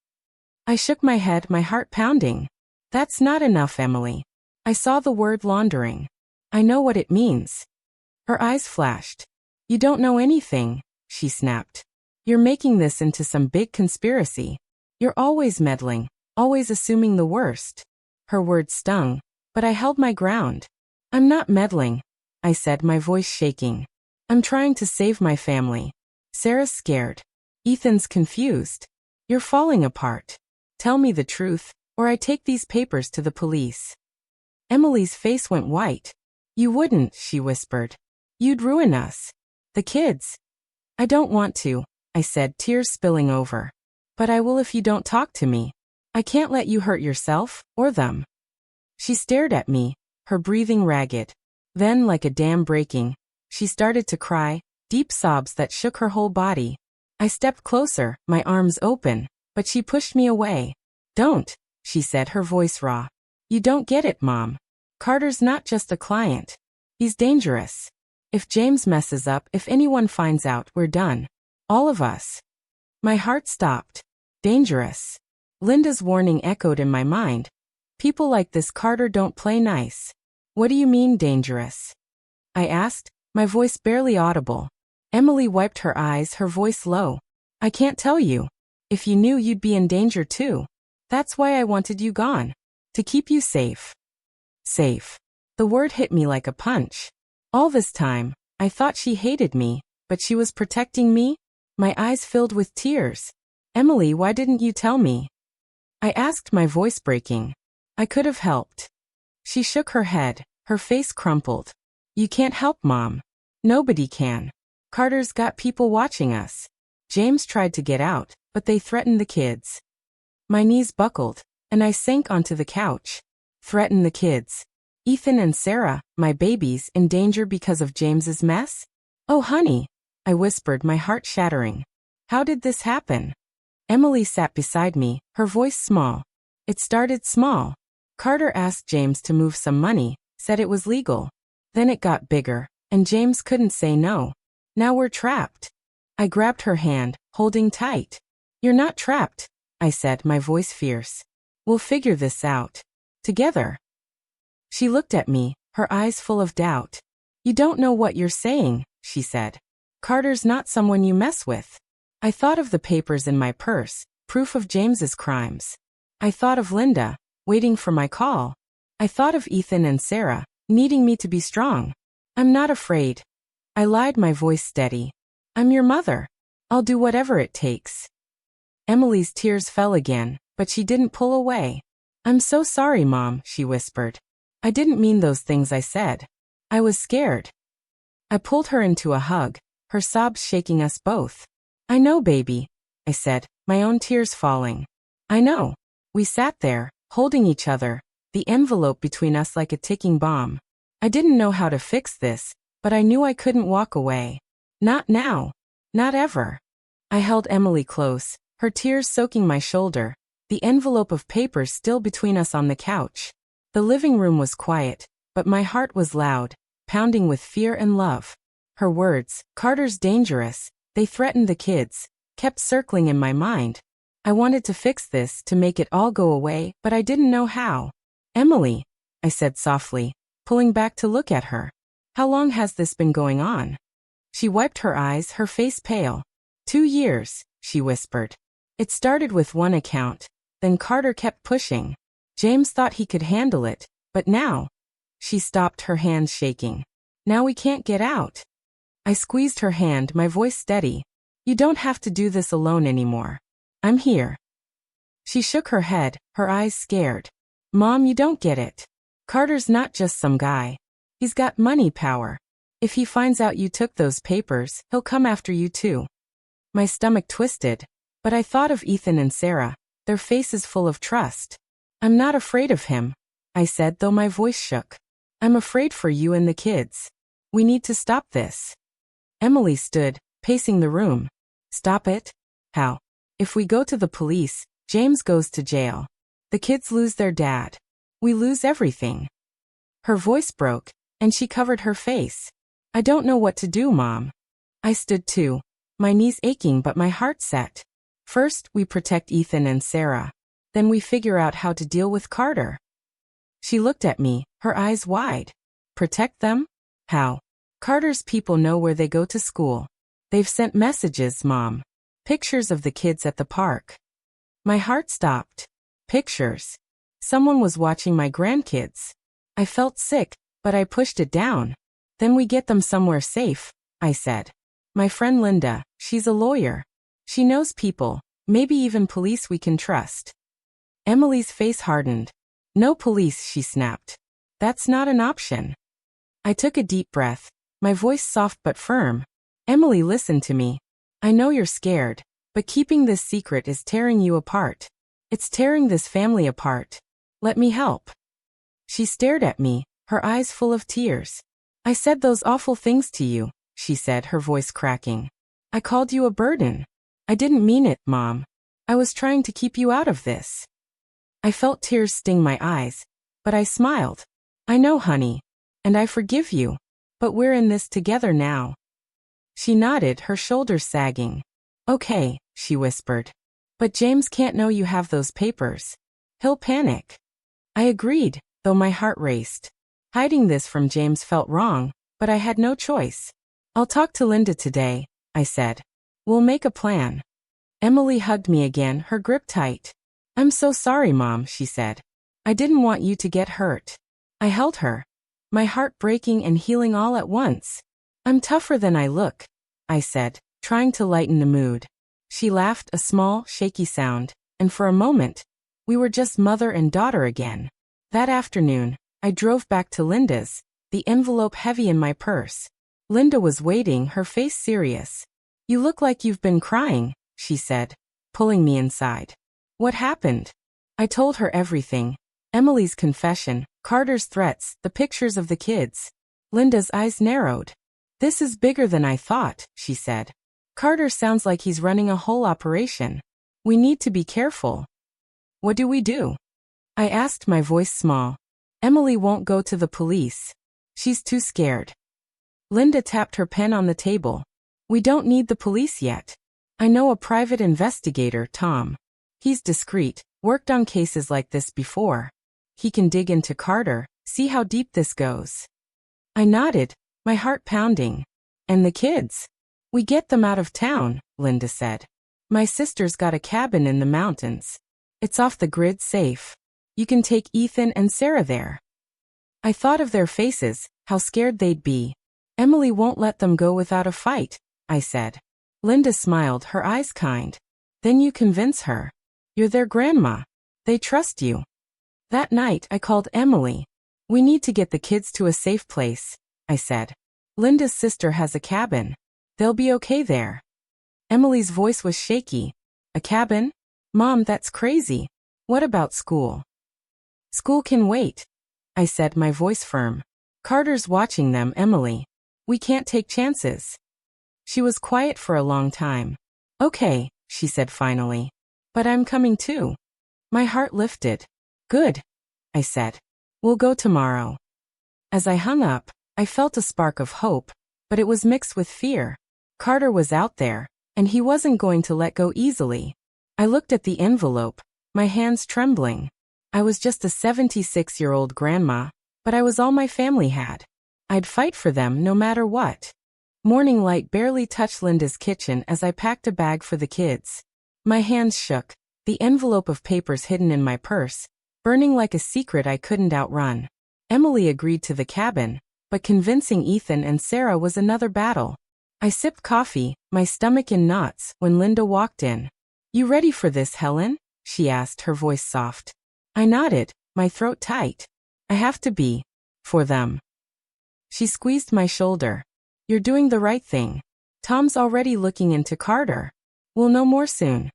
I shook my head, my heart pounding. That's not enough, Emily. I saw the word laundering. I know what it means. Her eyes flashed. You don't know anything, she snapped. You're making this into some big conspiracy. You're always meddling, always assuming the worst. Her words stung, but I held my ground. I'm not meddling, I said, my voice shaking. I'm trying to save my family. Sarah's scared. Ethan's confused. You're falling apart. Tell me the truth, or I take these papers to the police. Emily's face went white. You wouldn't, she whispered. You'd ruin us. The kids. I don't want to, I said, tears spilling over. But I will if you don't talk to me. I can't let you hurt yourself, or them. She stared at me, her breathing ragged. Then, like a dam breaking, she started to cry, deep sobs that shook her whole body. I stepped closer, my arms open, but she pushed me away. Don't, she said, her voice raw. You don't get it, Mom. Carter's not just a client. He's dangerous. If James messes up, if anyone finds out, we're done. All of us. My heart stopped. Dangerous. Linda's warning echoed in my mind. People like this Carter don't play nice. What do you mean, dangerous? I asked, my voice barely audible. Emily wiped her eyes, her voice low. I can't tell you. If you knew, you'd be in danger too. That's why I wanted you gone. To keep you safe. Safe. The word hit me like a punch. All this time, I thought she hated me, but she was protecting me? My eyes filled with tears. Emily, why didn't you tell me? I asked, my voice breaking. I could have helped. She shook her head, her face crumpled. You can't help, Mom. Nobody can. Carter's got people watching us. James tried to get out, but they threatened the kids. My knees buckled, and I sank onto the couch. Threaten the kids. Ethan and Sarah, my babies, in danger because of James's mess? Oh, honey, I whispered, my heart shattering. How did this happen? Emily sat beside me, her voice small. It started small. Carter asked James to move some money, said it was legal. Then it got bigger, and James couldn't say no. Now we're trapped. I grabbed her hand, holding tight. You're not trapped, I said, my voice fierce. We'll figure this out. Together. She looked at me, her eyes full of doubt. You don't know what you're saying, she said. Carter's not someone you mess with. I thought of the papers in my purse, proof of James's crimes. I thought of Linda, waiting for my call. I thought of Ethan and Sarah, needing me to be strong. I'm not afraid. I lied, my voice steady. I'm your mother. I'll do whatever it takes. Emily's tears fell again, but she didn't pull away. I'm so sorry, Mom, she whispered. I didn't mean those things I said. I was scared. I pulled her into a hug, her sobs shaking us both. I know, baby, I said, my own tears falling. I know. We sat there, holding each other, the envelope between us like a ticking bomb. I didn't know how to fix this, but I knew I couldn't walk away. Not now. Not ever. I held Emily close, her tears soaking my shoulder, the envelope of papers still between us on the couch. The living room was quiet, but my heart was loud, pounding with fear and love. Her words, Carter's dangerous, they threatened the kids, kept circling in my mind. I wanted to fix this, to make it all go away, but I didn't know how. Emily, I said softly, pulling back to look at her. How long has this been going on? She wiped her eyes, her face pale. 2 years, she whispered. It started with one account, then Carter kept pushing. James thought he could handle it, but now... She stopped, her hands shaking. Now we can't get out. I squeezed her hand, my voice steady. You don't have to do this alone anymore. I'm here. She shook her head, her eyes scared. Mom, you don't get it. Carter's not just some guy. He's got money power. If he finds out you took those papers, he'll come after you too. My stomach twisted, but I thought of Ethan and Sarah, their faces full of trust. I'm not afraid of him, I said, though my voice shook. I'm afraid for you and the kids. We need to stop this. Emily stood, pacing the room. Stop it? How? If we go to the police, James goes to jail. The kids lose their dad. We lose everything. Her voice broke, and she covered her face. I don't know what to do, Mom. I stood too, my knees aching but my heart set. First, we protect Ethan and Sarah. Then we figure out how to deal with Carter. She looked at me, her eyes wide. Protect them? How? Carter's people know where they go to school. They've sent messages, Mom. Pictures of the kids at the park. My heart stopped. Pictures. Someone was watching my grandkids. I felt sick, but I pushed it down. Then we get them somewhere safe, I said. My friend Linda, she's a lawyer. She knows people, maybe even police we can trust. Emily's face hardened. No police, she snapped. That's not an option. I took a deep breath, my voice soft but firm. Emily, listen to me. I know you're scared, but keeping this secret is tearing you apart. It's tearing this family apart. Let me help. She stared at me, her eyes full of tears. I said those awful things to you, she said, her voice cracking. I called you a burden. I didn't mean it, Mom. I was trying to keep you out of this. I felt tears sting my eyes, but I smiled. I know, honey, and I forgive you, but we're in this together now. She nodded, her shoulders sagging. Okay, she whispered. But James can't know you have those papers. He'll panic. I agreed, though my heart raced. Hiding this from James felt wrong, but I had no choice. I'll talk to Linda today, I said. We'll make a plan. Emily hugged me again, her grip tight. I'm so sorry, Mom, she said. I didn't want you to get hurt. I held her, my heart breaking and healing all at once. I'm tougher than I look, I said, trying to lighten the mood. She laughed, a small, shaky sound, and for a moment, we were just mother and daughter again. That afternoon, I drove back to Linda's, the envelope heavy in my purse. Linda was waiting, her face serious. You look like you've been crying, she said, pulling me inside. What happened? I told her everything. Emily's confession, Carter's threats, the pictures of the kids. Linda's eyes narrowed. This is bigger than I thought, she said. Carter sounds like he's running a whole operation. We need to be careful. What do we do? I asked, my voice small. Emily won't go to the police. She's too scared. Linda tapped her pen on the table. We don't need the police yet. I know a private investigator, Tom. He's discreet, worked on cases like this before. He can dig into Carter, see how deep this goes. I nodded, my heart pounding. And the kids? We get them out of town, Linda said. My sister's got a cabin in the mountains. It's off the grid, safe. You can take Ethan and Sarah there. I thought of their faces, how scared they'd be. Emily won't let them go without a fight, I said. Linda smiled, her eyes kind. Then you convince her. You're their grandma. They trust you. That night, I called Emily. We need to get the kids to a safe place, I said. Linda's sister has a cabin. They'll be okay there. Emily's voice was shaky. A cabin? Mom, that's crazy. What about school? School can wait, I said, my voice firm. Carter's watching them, Emily. We can't take chances. She was quiet for a long time. Okay, she said finally. But I'm coming too. My heart lifted. Good, I said. We'll go tomorrow. As I hung up, I felt a spark of hope, but it was mixed with fear. Carter was out there, and he wasn't going to let go easily. I looked at the envelope, my hands trembling. I was just a 76-year-old grandma, but I was all my family had. I'd fight for them no matter what. Morning light barely touched Linda's kitchen as I packed a bag for the kids. My hands shook, the envelope of papers hidden in my purse, burning like a secret I couldn't outrun. Emily agreed to the cabin, but convincing Ethan and Sarah was another battle. I sipped coffee, my stomach in knots, when Linda walked in. You ready for this, Helen? She asked, her voice soft. I nodded, my throat tight. I have to be. For them. She squeezed my shoulder. You're doing the right thing. Tom's already looking into Carter. We'll know more soon.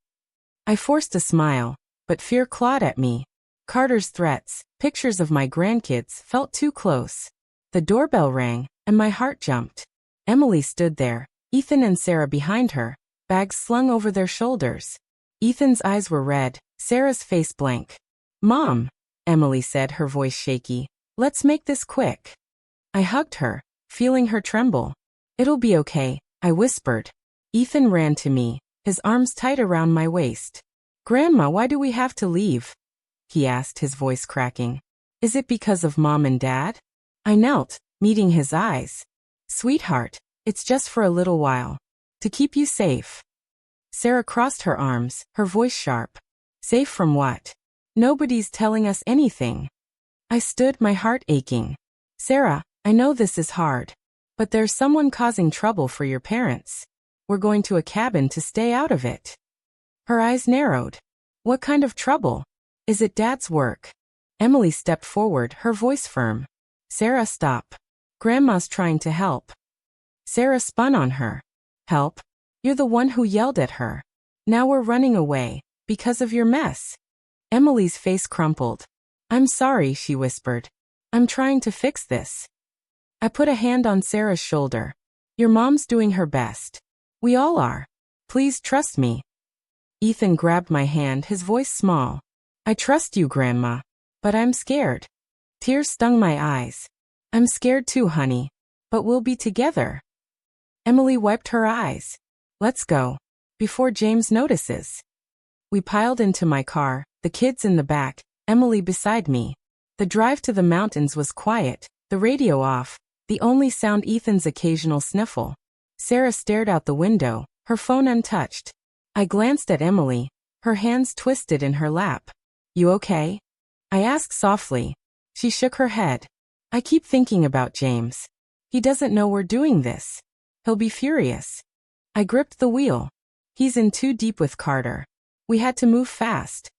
I forced a smile, but fear clawed at me. Carter's threats, pictures of my grandkids, felt too close. The doorbell rang, and my heart jumped. Emily stood there, Ethan and Sarah behind her, bags slung over their shoulders. Ethan's eyes were red, Sarah's face blank. Mom, Emily said, her voice shaky. Let's make this quick. I hugged her, feeling her tremble. It'll be okay, I whispered. Ethan ran to me, his arms tight around my waist. Grandma, why do we have to leave? He asked, his voice cracking. Is it because of Mom and Dad? I knelt, meeting his eyes. Sweetheart, it's just for a little while. To keep you safe. Sarah crossed her arms, her voice sharp. Safe from what? Nobody's telling us anything. I stood, my heart aching. Sarah, I know this is hard. But there's someone causing trouble for your parents. We're going to a cabin to stay out of it. Her eyes narrowed. What kind of trouble? Is it Dad's work? Emily stepped forward, her voice firm. Sarah, stop. Grandma's trying to help. Sarah spun on her. Help? You're the one who yelled at her. Now we're running away, because of your mess. Emily's face crumpled. I'm sorry, she whispered. I'm trying to fix this. I put a hand on Sarah's shoulder. Your mom's doing her best. We all are. Please trust me. Ethan grabbed my hand, his voice small. I trust you, Grandma. But I'm scared. Tears stung my eyes. I'm scared too, honey. But we'll be together. Emily wiped her eyes. Let's go. Before James notices. We piled into my car, the kids in the back, Emily beside me. The drive to the mountains was quiet, the radio off, the only sound Ethan's occasional sniffle. Sarah stared out the window, her phone untouched. I glanced at Emily, her hands twisted in her lap. You okay? I asked softly. She shook her head. I keep thinking about James. He doesn't know we're doing this. He'll be furious. I gripped the wheel. He's in too deep with Carter. We had to move fast.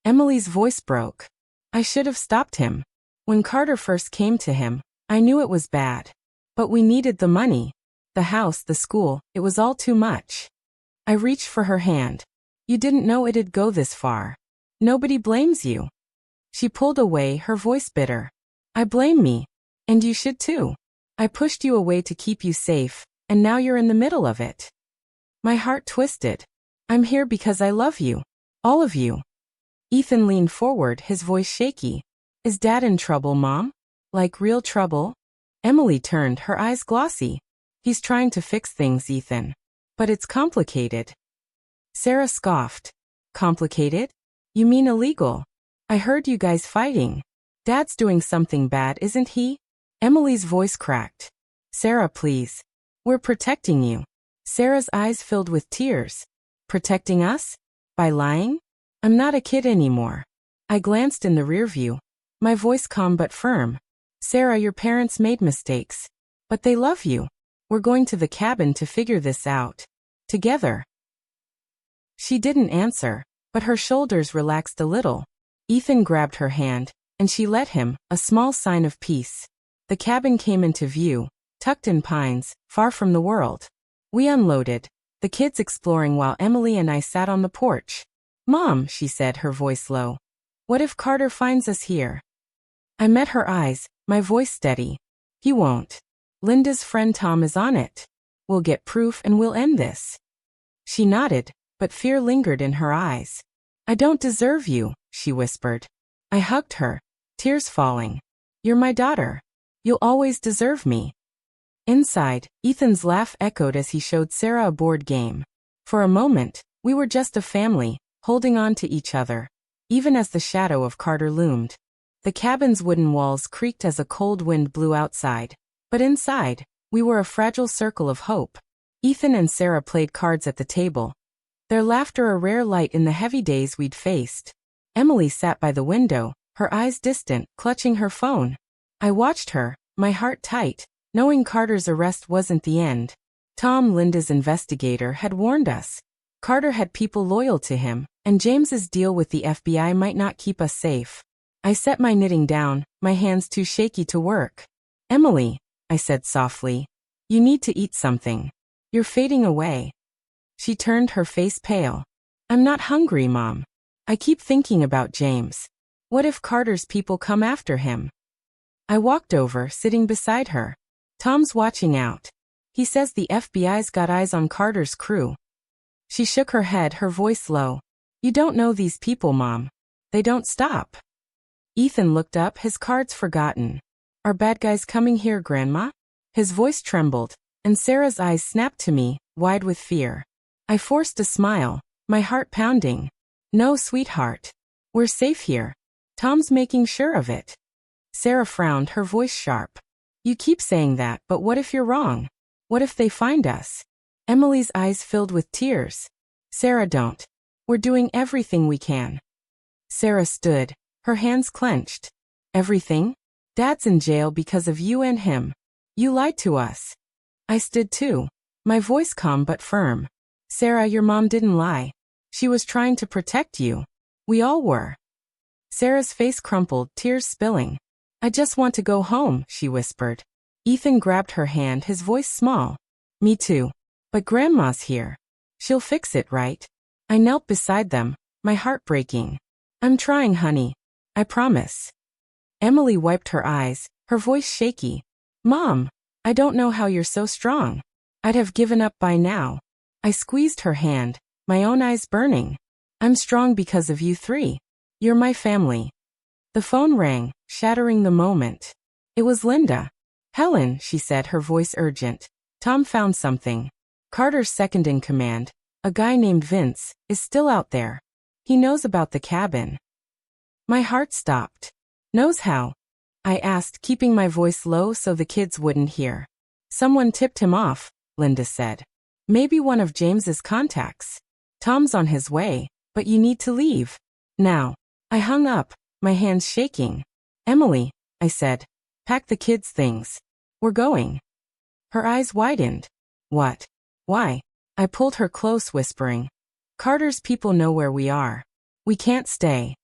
Emily's voice broke. I should have stopped him. When Carter first came to him, I knew it was bad. But we needed the money. The house, the school, it was all too much. I reached for her hand. You didn't know it'd go this far. Nobody blames you. She pulled away, her voice bitter. I blame me. And you should too. I pushed you away to keep you safe, and now you're in the middle of it. My heart twisted. I'm here because I love you. All of you. Ethan leaned forward, his voice shaky. Is Dad in trouble, Mom? Like real trouble? Emily turned, her eyes glossy. He's trying to fix things, Ethan. But it's complicated. Sarah scoffed. Complicated? You mean illegal? I heard you guys fighting. Dad's doing something bad, isn't he? Emily's voice cracked. Sarah, please. We're protecting you. Sarah's eyes filled with tears. Protecting us? By lying? I'm not a kid anymore. I glanced in the rear view. My voice calm but firm. Sarah, your parents made mistakes. But they love you. We're going to the cabin to figure this out. Together. She didn't answer, but her shoulders relaxed a little. Ethan grabbed her hand, and she let him, a small sign of peace. The cabin came into view, tucked in pines, far from the world. We unloaded, the kids exploring while Emily and I sat on the porch. Mom, she said, her voice low. What if Carter finds us here? I met her eyes, my voice steady. He won't. Linda's friend Tom is on it. We'll get proof and we'll end this. She nodded, but fear lingered in her eyes. I don't deserve you, she whispered. I hugged her, tears falling. You're my daughter. You'll always deserve me. Inside, Ethan's laugh echoed as he showed Sarah a board game. For a moment, we were just a family, holding on to each other, even as the shadow of Carter loomed. The cabin's wooden walls creaked as a cold wind blew outside, but inside, we were a fragile circle of hope. Ethan and Sarah played cards at the table, their laughter a rare light in the heavy days we'd faced. Emily sat by the window, her eyes distant, clutching her phone. I watched her, my heart tight, knowing Carter's arrest wasn't the end. Tom, Linda's investigator, had warned us. Carter had people loyal to him, and James's deal with the FBI might not keep us safe. I set my knitting down, my hands too shaky to work. Emily, I said softly, you need to eat something. You're fading away. She turned, her face pale. I'm not hungry, Mom. I keep thinking about James. What if Carter's people come after him? I walked over, sitting beside her. Tom's watching out. He says the FBI's got eyes on Carter's crew. She shook her head, her voice low. You don't know these people, Mom. They don't stop. Ethan looked up, his cards forgotten. Are bad guys coming here, Grandma? His voice trembled, and Sarah's eyes snapped to me, wide with fear. I forced a smile, my heart pounding. No, sweetheart. We're safe here. Tom's making sure of it. Sarah frowned, her voice sharp. You keep saying that, but what if you're wrong? What if they find us? Emily's eyes filled with tears. Sarah, don't. We're doing everything we can. Sarah stood, her hands clenched. Everything? Dad's in jail because of you and him. You lied to us. I stood too, my voice calm but firm. Sarah, your mom didn't lie. She was trying to protect you. We all were. Sarah's face crumpled, tears spilling. I just want to go home, she whispered. Ethan grabbed her hand, his voice small. Me too. But Grandma's here. She'll fix it, right? I knelt beside them, my heart breaking. I'm trying, honey. I promise. Emily wiped her eyes, her voice shaky. Mom, I don't know how you're so strong. I'd have given up by now. I squeezed her hand, my own eyes burning. I'm strong because of you three. You're my family. The phone rang, shattering the moment. It was Linda. Helen, she said, her voice urgent. Tom found something. Carter's second in command, a guy named Vince, is still out there. He knows about the cabin. My heart stopped. Knows how? I asked, keeping my voice low so the kids wouldn't hear. Someone tipped him off, Linda said. Maybe one of James's contacts. Tom's on his way, but you need to leave. Now. I hung up, my hands shaking. Emily, I said, pack the kids' things. We're going. Her eyes widened. What? Why? I pulled her close, whispering. Carter's people know where we are. We can't stay.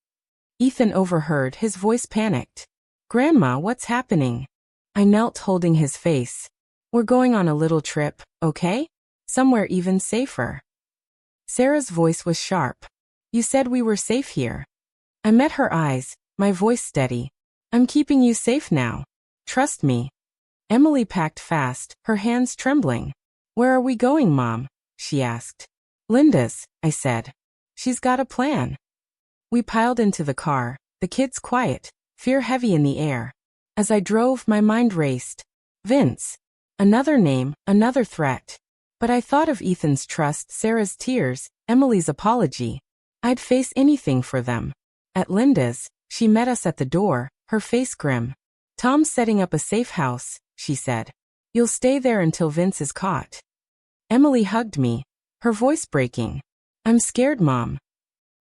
Ethan overheard, his voice panicked. Grandma, what's happening? I knelt, holding his face. We're going on a little trip, okay? Somewhere even safer. Sarah's voice was sharp. You said we were safe here. I met her eyes, my voice steady. I'm keeping you safe now. Trust me. Emily packed fast, her hands trembling. Where are we going, Mom? She asked. Linda's, I said. She's got a plan. We piled into the car, the kids quiet, fear heavy in the air. As I drove, my mind raced. Vince. Another name, another threat. But I thought of Ethan's trust, Sarah's tears, Emily's apology. I'd face anything for them. At Linda's, she met us at the door, her face grim. Tom's setting up a safe house, she said. You'll stay there until Vince is caught. Emily hugged me, her voice breaking. I'm scared, Mom.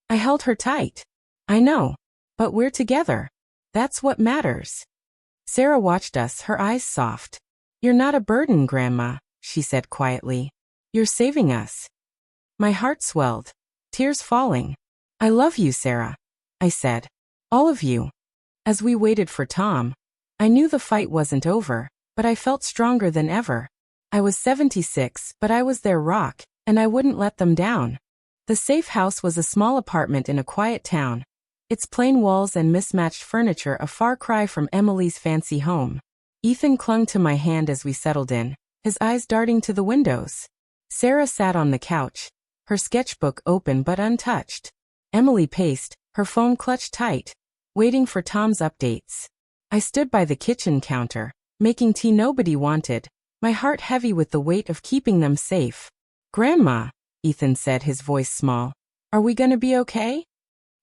I held her tight. I know. But we're together. That's what matters. Sarah watched us, her eyes soft. You're not a burden, Grandma, she said quietly. You're saving us. My heart swelled, tears falling. I love you, Sarah, I said. All of you. As we waited for Tom, I knew the fight wasn't over, but I felt stronger than ever. I was 76, but I was their rock, and I wouldn't let them down. The safe house was a small apartment in a quiet town, its plain walls and mismatched furniture a far cry from Emily's fancy home. Ethan clung to my hand as we settled in, his eyes darting to the windows. Sarah sat on the couch, her sketchbook open but untouched. Emily paced, her phone clutched tight, waiting for Tom's updates. I stood by the kitchen counter, making tea nobody wanted, my heart heavy with the weight of keeping them safe. Grandma, Ethan said, his voice small. Are we gonna be okay?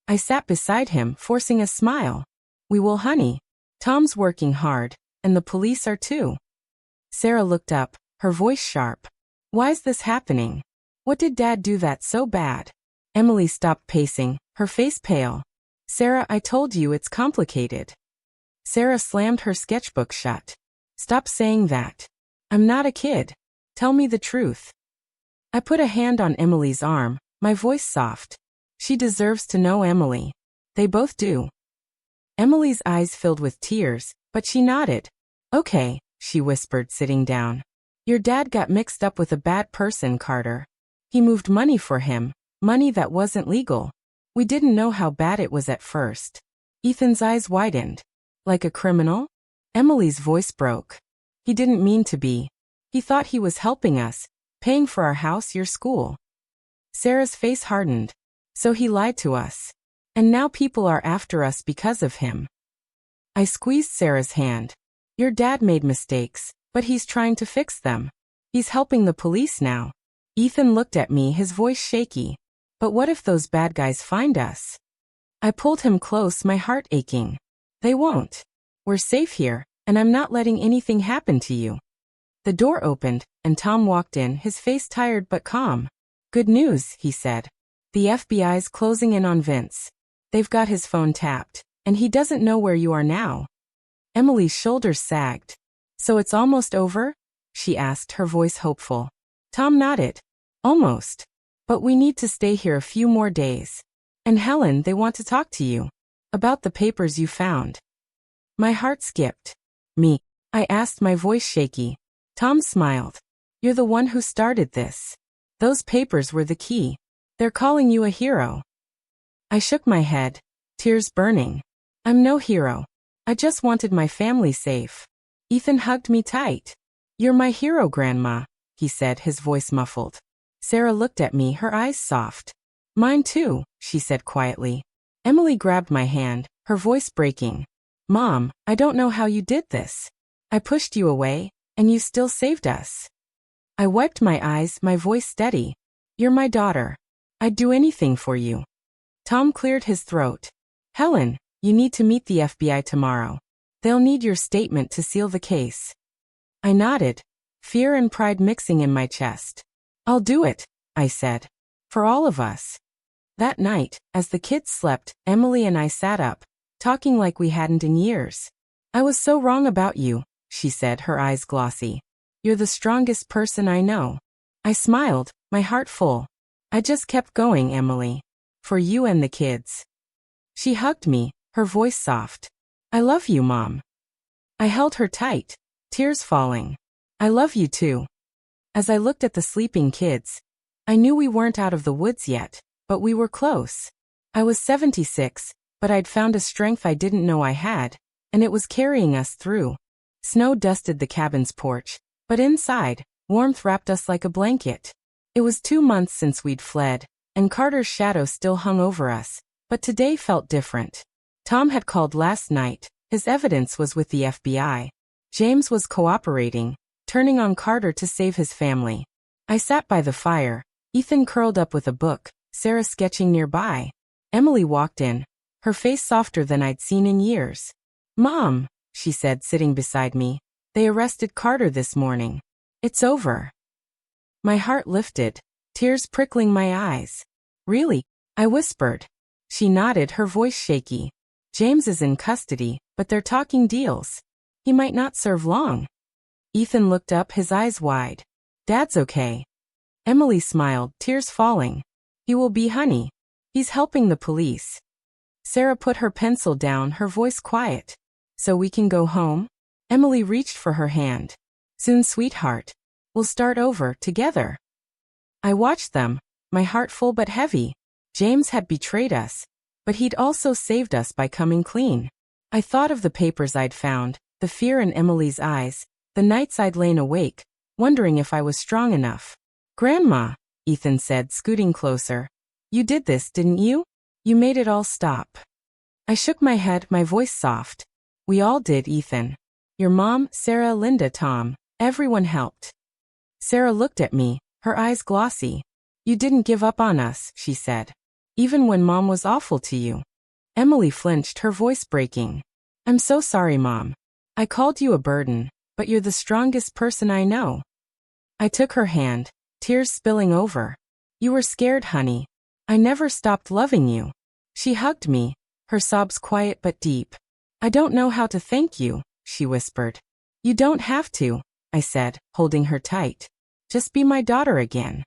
I sat beside him, forcing a smile. We will, honey. Tom's working hard, and the police are too. Sarah looked up, her voice sharp. Why's this happening? What did Dad do that's so bad? Emily stopped pacing, her face pale. Sarah, I told you it's complicated. Sarah slammed her sketchbook shut. Stop saying that. I'm not a kid. Tell me the truth. I put a hand on Emily's arm, my voice soft. She deserves to know, Emily. They both do. Emily's eyes filled with tears, but she nodded. Okay, she whispered, sitting down. Your dad got mixed up with a bad person, Carter. He moved money for him, money that wasn't legal. We didn't know how bad it was at first. Ethan's eyes widened. Like a criminal? Emily's voice broke. He didn't mean to be. He thought he was helping us, paying for our house, your school. Sarah's face hardened. So he lied to us. And now people are after us because of him. I squeezed Sarah's hand. Your dad made mistakes, but he's trying to fix them. He's helping the police now. Ethan looked at me, his voice shaky. But what if those bad guys find us? I pulled him close, my heart aching. They won't. We're safe here, and I'm not letting anything happen to you. The door opened, and Tom walked in, his face tired but calm. Good news, he said. The FBI's closing in on Vince. They've got his phone tapped, and he doesn't know where you are now. Emily's shoulders sagged. So it's almost over? She asked, her voice hopeful. Tom nodded. Almost. But we need to stay here a few more days. And Helen, they want to talk to you. About the papers you found. My heart skipped. Me? I asked, my voice shaky. Tom smiled. You're the one who started this. Those papers were the key. They're calling you a hero. I shook my head, tears burning. I'm no hero. I just wanted my family safe. Ethan hugged me tight. You're my hero, Grandma, he said, his voice muffled. Sarah looked at me, her eyes soft. Mine too, she said quietly. Emily grabbed my hand, her voice breaking. Mom, I don't know how you did this. I pushed you away, and you still saved us. I wiped my eyes, my voice steady. You're my daughter. I'd do anything for you. Tom cleared his throat. Helen, you need to meet the FBI tomorrow. They'll need your statement to seal the case. I nodded, fear and pride mixing in my chest. I'll do it, I said. For all of us. That night, as the kids slept, Emily and I sat up, talking like we hadn't in years. I was so wrong about you, she said, her eyes glossy. You're the strongest person I know. I smiled, my heart full. I just kept going, Emily. For you and the kids. She hugged me, her voice soft. I love you, Mom. I held her tight, tears falling. I love you too. As I looked at the sleeping kids, I knew we weren't out of the woods yet, but we were close. I was 76, but I'd found a strength I didn't know I had, and it was carrying us through. Snow dusted the cabin's porch, but inside, warmth wrapped us like a blanket. It was 2 months since we'd fled, and Carter's shadow still hung over us, but today felt different. Tom had called last night. His evidence was with the FBI. James was cooperating, turning on Carter to save his family. I sat by the fire, Ethan curled up with a book, Sarah sketching nearby. Emily walked in, her face softer than I'd seen in years. "Mom," she said, sitting beside me, "they arrested Carter this morning. It's over." My heart lifted, tears prickling my eyes. "Really?" I whispered. She nodded, her voice shaky. "James is in custody, but they're talking deals. He might not serve long." Ethan looked up, his eyes wide. "Dad's okay." Emily smiled, tears falling. "He will be, honey. He's helping the police." Sarah put her pencil down, her voice quiet. "So we can go home?" Emily reached for her hand. "Soon, sweetheart. We'll start over, together." I watched them, my heart full but heavy. James had betrayed us, but he'd also saved us by coming clean. I thought of the papers I'd found, the fear in Emily's eyes, the nights I'd lain awake, wondering if I was strong enough. "Grandma," Ethan said, scooting closer. "You did this, didn't you? You made it all stop." I shook my head, my voice soft. "We all did, Ethan. Your mom, Sarah, Linda, Tom. Everyone helped." Sarah looked at me, her eyes glossy. "You didn't give up on us," she said. "Even when Mom was awful to you." Emily flinched, her voice breaking. "I'm so sorry, Mom. I called you a burden, but you're the strongest person I know." I took her hand, tears spilling over. "You were scared, honey. I never stopped loving you." She hugged me, her sobs quiet but deep. "I don't know how to thank you," she whispered. "You don't have to," I said, holding her tight. "Just be my daughter again."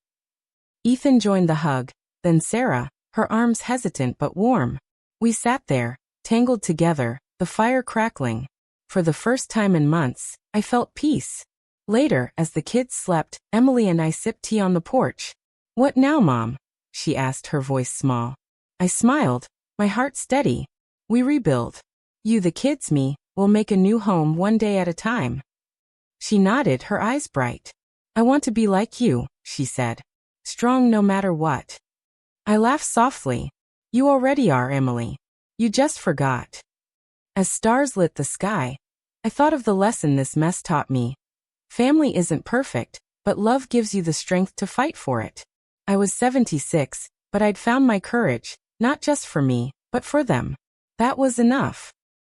Ethan joined the hug, then Sarah, her arms hesitant but warm. We sat there, tangled together, the fire crackling. For the first time in months, I felt peace. Later, as the kids slept, Emily and I sipped tea on the porch. "What now, Mom?" she asked, her voice small. I smiled, my heart steady. "We rebuild. You, the kids, me, will make a new home one day at a time." She nodded, her eyes bright. "I want to be like you," she said. "Strong no matter what." I laughed softly. "You already are, Emily. You just forgot." As stars lit the sky, I thought of the lesson this mess taught me. Family isn't perfect, but love gives you the strength to fight for it. I was 76, but I'd found my courage, not just for me, but for them. That was enough.